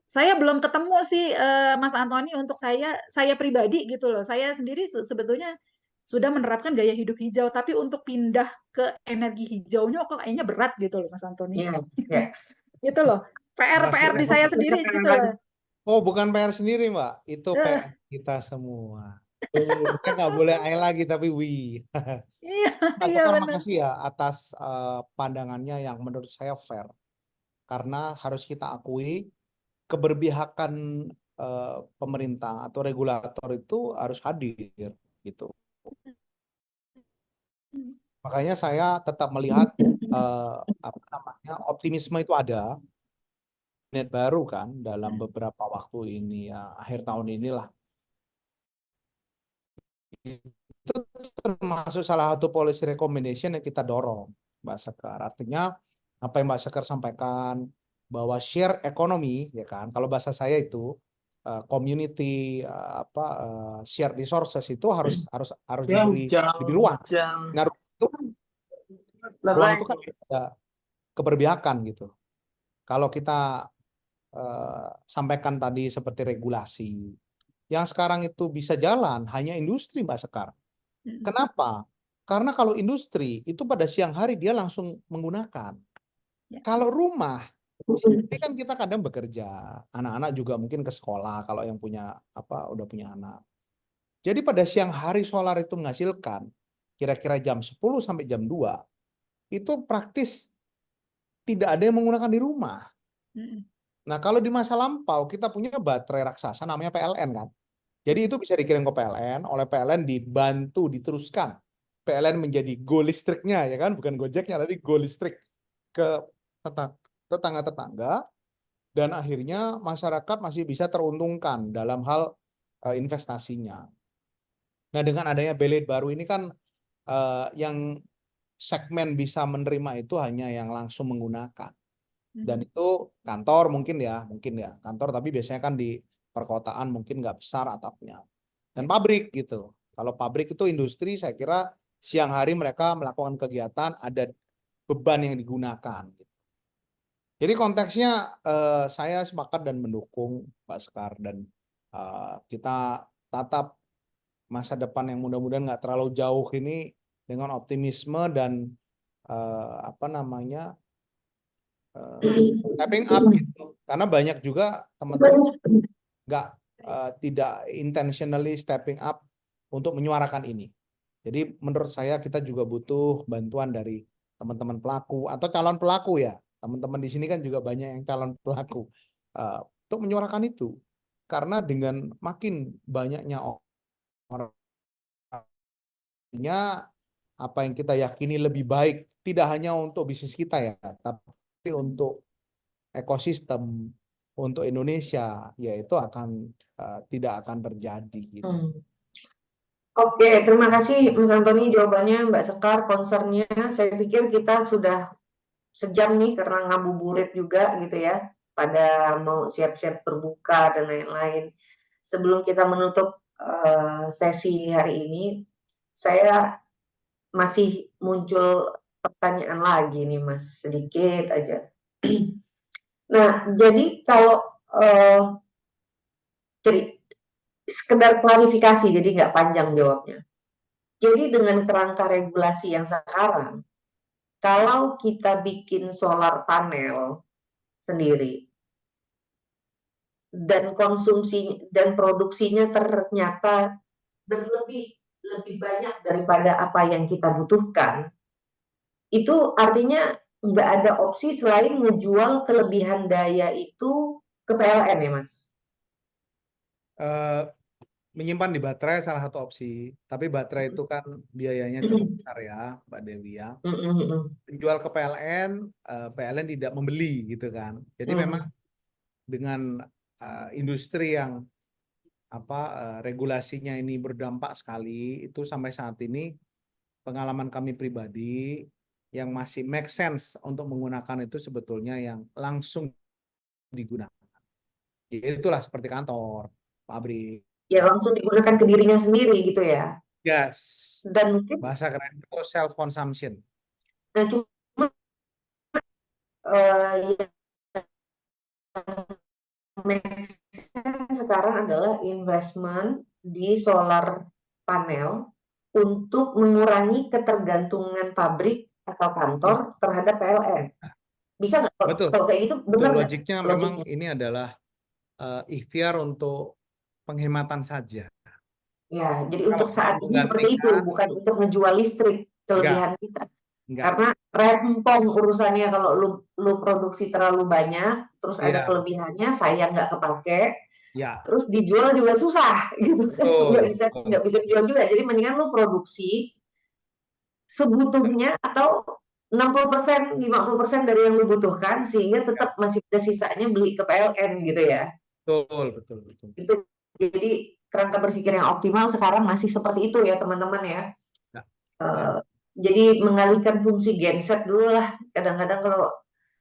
Saya belum ketemu sih Mas Antoni, untuk saya pribadi gitu loh. Saya sendiri sebetulnya sudah menerapkan gaya hidup hijau, tapi untuk pindah ke energi hijaunya kok kayaknya berat gitu loh Mas Antoni. Iya, ya. Gitu loh. PR Masuk di ke saya Masih sendiri gitu sekarang. loh. Oh, bukan PR sendiri, Mbak. Itu PR Eh, kita semua. Kita nggak boleh I lagi, tapi we. iya, Mas iya Sekar, benar. makasih ya atas pandangannya yang menurut saya fair. Karena harus kita akui, keberpihakan pemerintah atau regulator itu harus hadir gitu. Makanya saya tetap melihat apa namanya, optimisme itu ada. Net baru kan dalam beberapa waktu ini ya, akhir tahun inilah. Itu termasuk salah satu policy recommendation yang kita dorong, Mbak Sekar. Artinya apa yang Mbak Sekar sampaikan bahwa share ekonomi, ya kan? Kalau bahasa saya itu community share resources itu harus diberi ruang. Nah, ruang itu kan ada keberpihakan gitu. Kalau kita sampaikan tadi seperti regulasi, yang sekarang itu bisa jalan hanya industri, Mbak Sekar. Kenapa? Karena kalau industri itu pada siang hari dia langsung menggunakan. Kalau rumah, ini kan kita kadang bekerja, anak-anak juga mungkin ke sekolah kalau yang punya udah punya anak. Jadi pada siang hari solar itu menghasilkan kira-kira jam 10 sampai jam 2 itu praktis tidak ada yang menggunakan di rumah. Nah, kalau di masa lampau kita punya baterai raksasa namanya PLN kan. Jadi itu bisa dikirim ke PLN, oleh PLN dibantu diteruskan. PLN menjadi go listriknya ya kan, bukan Gojeknya tapi go listrik ke tetangga-tetangga, dan akhirnya masyarakat masih bisa teruntungkan dalam hal investasinya. Nah, dengan adanya belit baru ini kan yang segmen bisa menerima itu hanya yang langsung menggunakan. Dan itu kantor mungkin ya kantor, tapi biasanya kan di perkotaan mungkin nggak besar atapnya. Dan pabrik gitu. Kalau pabrik itu industri, saya kira siang hari mereka melakukan kegiatan, ada beban yang digunakan. Jadi konteksnya saya sepakat dan mendukung Pak Sekar, dan kita tatap masa depan yang mudah-mudahan nggak terlalu jauh ini dengan optimisme dan stepping up gitu. Karena banyak juga teman-teman tidak intentionally stepping up untuk menyuarakan ini. Jadi menurut saya kita juga butuh bantuan dari teman-teman pelaku atau calon pelaku ya. Teman-teman di sini kan juga banyak yang calon pelaku untuk menyuarakan itu. Karena dengan makin banyaknya orangnya, apa yang kita yakini lebih baik tidak hanya untuk bisnis kita ya, tapi untuk ekosistem, untuk Indonesia, yaitu tidak akan terjadi gitu. Oke, terima kasih Mas Antoni jawabannya, Mbak Sekar, concernnya. Saya pikir kita sudah sejam nih karena ngabuburit juga gitu ya, pada mau siap-siap berbuka dan lain-lain. Sebelum kita menutup sesi hari ini, saya masih muncul pertanyaan lagi nih Mas, sedikit aja. Nah, jadi kalau sekedar klarifikasi, jadi nggak panjang jawabnya. Jadi dengan kerangka regulasi yang sekarang, kalau kita bikin solar panel sendiri dan konsumsi dan produksinya ternyata berlebih banyak daripada apa yang kita butuhkan, itu artinya nggak ada opsi selain ngejual kelebihan daya itu ke PLN ya Mas? Menyimpan di baterai salah satu opsi, tapi baterai itu kan biayanya cukup besar ya, Mbak Dewi ya. Menjual ke PLN, PLN tidak membeli gitu kan. Jadi memang dengan industri yang regulasinya ini berdampak sekali, itu sampai saat ini pengalaman kami pribadi yang masih make sense untuk menggunakan itu sebetulnya yang langsung digunakan. Itulah seperti kantor, pabrik. Ya langsung digunakan ke dirinya sendiri gitu ya. Yes. Dan mungkin bahasa keren itu self consumption. Nah, cuma sekarang adalah investment di solar panel untuk mengurangi ketergantungan pabrik atau kantor terhadap PLN. Bisa nggak? Betul. Kalau kayak gitu benar nggak? Logiknya memang ini adalah ikhtiar untuk penghematan saja. Ya, jadi untuk saat ini seperti itu, bukan untuk menjual listrik kelebihan kita. Karena rempong urusannya kalau lu produksi terlalu banyak, terus ada kelebihannya, sayang nggak kepake. Ya, terus dijual juga susah gitu kan, nggak betul, bisa betul. dijual juga. Jadi mendingan lu produksi sebutuhnya atau 60%, 50% dari yang lu butuhkan sehingga Ya, tetap masih ada sisanya beli ke PLN gitu ya. betul, betul, betul. Itu jadi kerangka berpikir yang optimal sekarang masih seperti itu ya teman-teman ya. Ya, ya. Eh, jadi mengalihkan fungsi genset dulu lah. Kadang-kadang kalau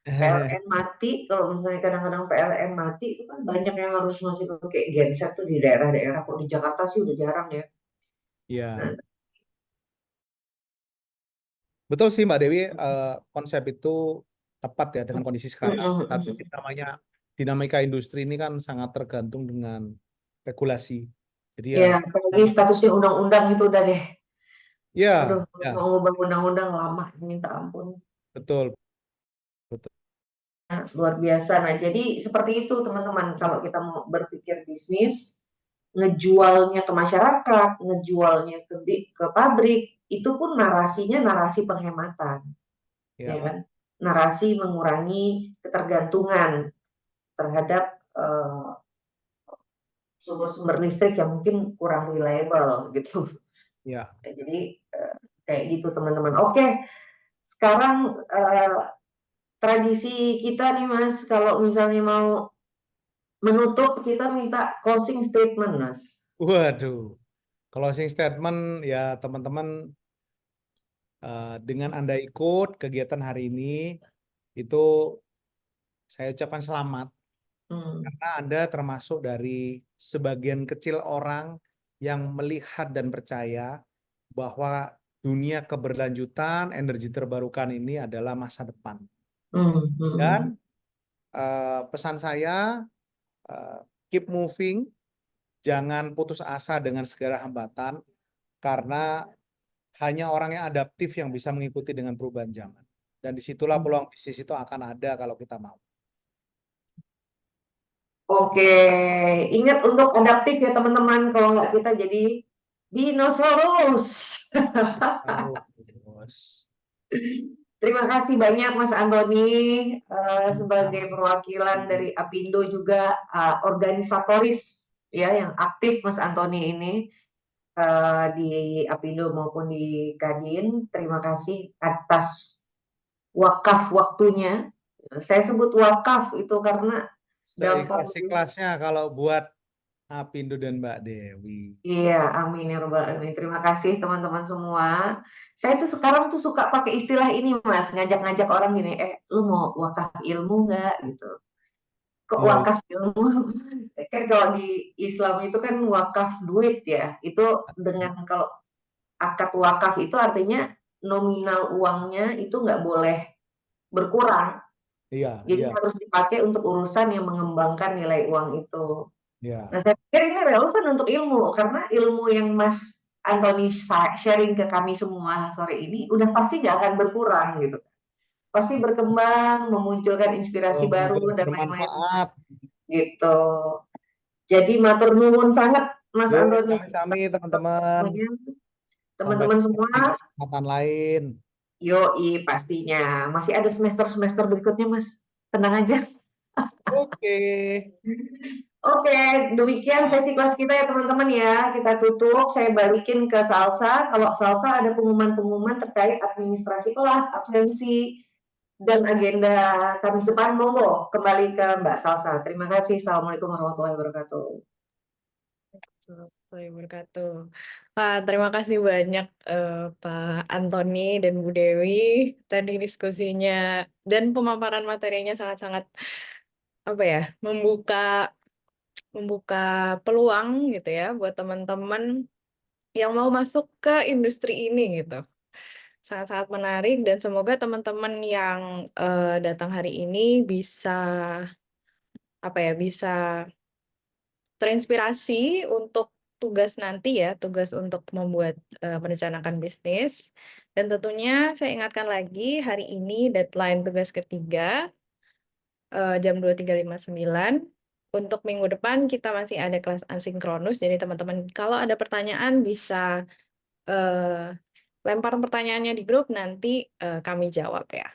PLN mati, kalau misalnya kadang-kadang PLN mati itu kan banyak yang harus masih pakai genset tuh di daerah-daerah. Kok di Jakarta sih udah jarang ya. Ya, Nah, betul sih Mbak Dewi, konsep itu tepat ya dengan kondisi sekarang. Tapi namanya dinamika industri ini kan sangat tergantung dengan regulasi. Jadi ya, ya apalagi statusnya undang-undang itu udah deh. Aduh, ya, kalau ya, mau ngubah undang-undang lama, minta ampun. betul, betul. Nah, luar biasa. Nah, jadi seperti itu teman-teman. Kalau kita mau berpikir bisnis, ngejualnya ke masyarakat, ngejualnya ke pabrik, itu pun narasinya narasi penghematan, ya Ya, kan? Narasi mengurangi ketergantungan terhadap sumber-sumber listrik yang mungkin kurang reliable gitu. ya. Jadi kayak gitu teman-teman. Oke, sekarang tradisi kita nih Mas, kalau misalnya mau menutup kita minta closing statement, Mas. Waduh, closing statement ya teman-teman, dengan Anda ikut kegiatan hari ini, itu saya ucapkan selamat. Hmm. Karena Anda termasuk dari sebagian kecil orang yang melihat dan percaya bahwa dunia keberlanjutan energi terbarukan ini adalah masa depan. Hmm. Dan Hmm. pesan saya, eh, keep moving, jangan putus asa dengan segala hambatan, karena hanya orang yang adaptif yang bisa mengikuti dengan perubahan zaman. Dan disitulah peluang bisnis itu akan ada kalau kita mau. Oke, ingat untuk adaptif ya teman-teman. Kalau nggak kita jadi dinosaurus. Terus, Terima kasih banyak Mas Antoni sebagai perwakilan dari Apindo juga organisatoris ya yang aktif Mas Antoni ini di Apindo maupun di Kadin. Terima kasih atas wakaf waktunya. Saya sebut wakaf itu karena dampak seikhlas-ikhlasnya kalau buat Apindo dan Mbak Dewi. iya, amin ya robbal alamin. Terima kasih teman-teman semua. Saya tuh sekarang tuh suka pakai istilah ini Mas, ngajak-ngajak orang gini, lu mau wakaf ilmu nggak gitu. Kok Iya, iya. wakaf ilmu? Kan kalau di Islam itu kan wakaf duit ya. Itu dengan kalau akad wakaf itu artinya nominal uangnya itu nggak boleh berkurang. Iya, Jadi iya, harus dipakai untuk urusan yang mengembangkan nilai uang itu. iya. Nah, saya pikir ini relevan untuk ilmu, karena ilmu yang Mas Antoni sharing ke kami semua sore ini, udah pasti nggak akan berkurang gitu. Pasti berkembang, memunculkan inspirasi baru, dan lain-lain Bermanfaat. gitu. Jadi matur nuwun sangat Mas Yuk, Antoni. sami-sami teman-teman. Sampai Teman-teman jumpa semua, di kesempatan lain. yoi pastinya. Masih ada semester-semester berikutnya Mas. Tenang aja. Oke. Oke, demikian sesi kelas kita ya teman-teman ya. Kita tutup, saya balikin ke Salsa. Kalau Salsa ada pengumuman-pengumuman terkait administrasi kelas, absensi, dan agenda Kamis depan, monggo kembali ke Mbak Salsa. Terima kasih. Assalamualaikum warahmatullahi wabarakatuh. Warahmatullahi wabarakatuh. Pak, terima kasih banyak Pak Antoni dan Bu Dewi. Tadi diskusinya dan pemaparan materinya sangat-sangat apa ya, membuka peluang gitu ya buat teman-teman yang mau masuk ke industri ini gitu. Sangat-sangat menarik dan semoga teman-teman yang datang hari ini bisa apa ya, bisa terinspirasi untuk tugas nanti ya, tugas untuk membuat merencanakan bisnis. Dan tentunya saya ingatkan lagi hari ini deadline tugas ketiga jam 23.59. Untuk minggu depan kita masih ada kelas asinkronus. Jadi teman-teman kalau ada pertanyaan bisa lempar pertanyaannya di grup nanti kami jawab ya.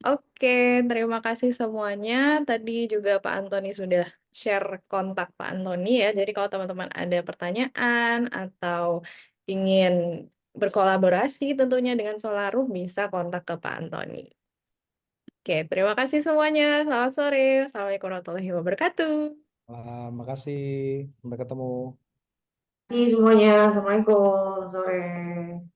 Oke, terima kasih semuanya. Tadi juga Pak Antoni sudah share kontak Pak Antoni ya. Jadi kalau teman-teman ada pertanyaan atau ingin berkolaborasi tentunya dengan Solarum bisa kontak ke Pak Antoni. Oke, terima kasih semuanya. Selamat sore. Assalamualaikum warahmatullahi wabarakatuh. Makasih. Sampai ketemu. Terima kasih semuanya. Assalamualaikum. Sore.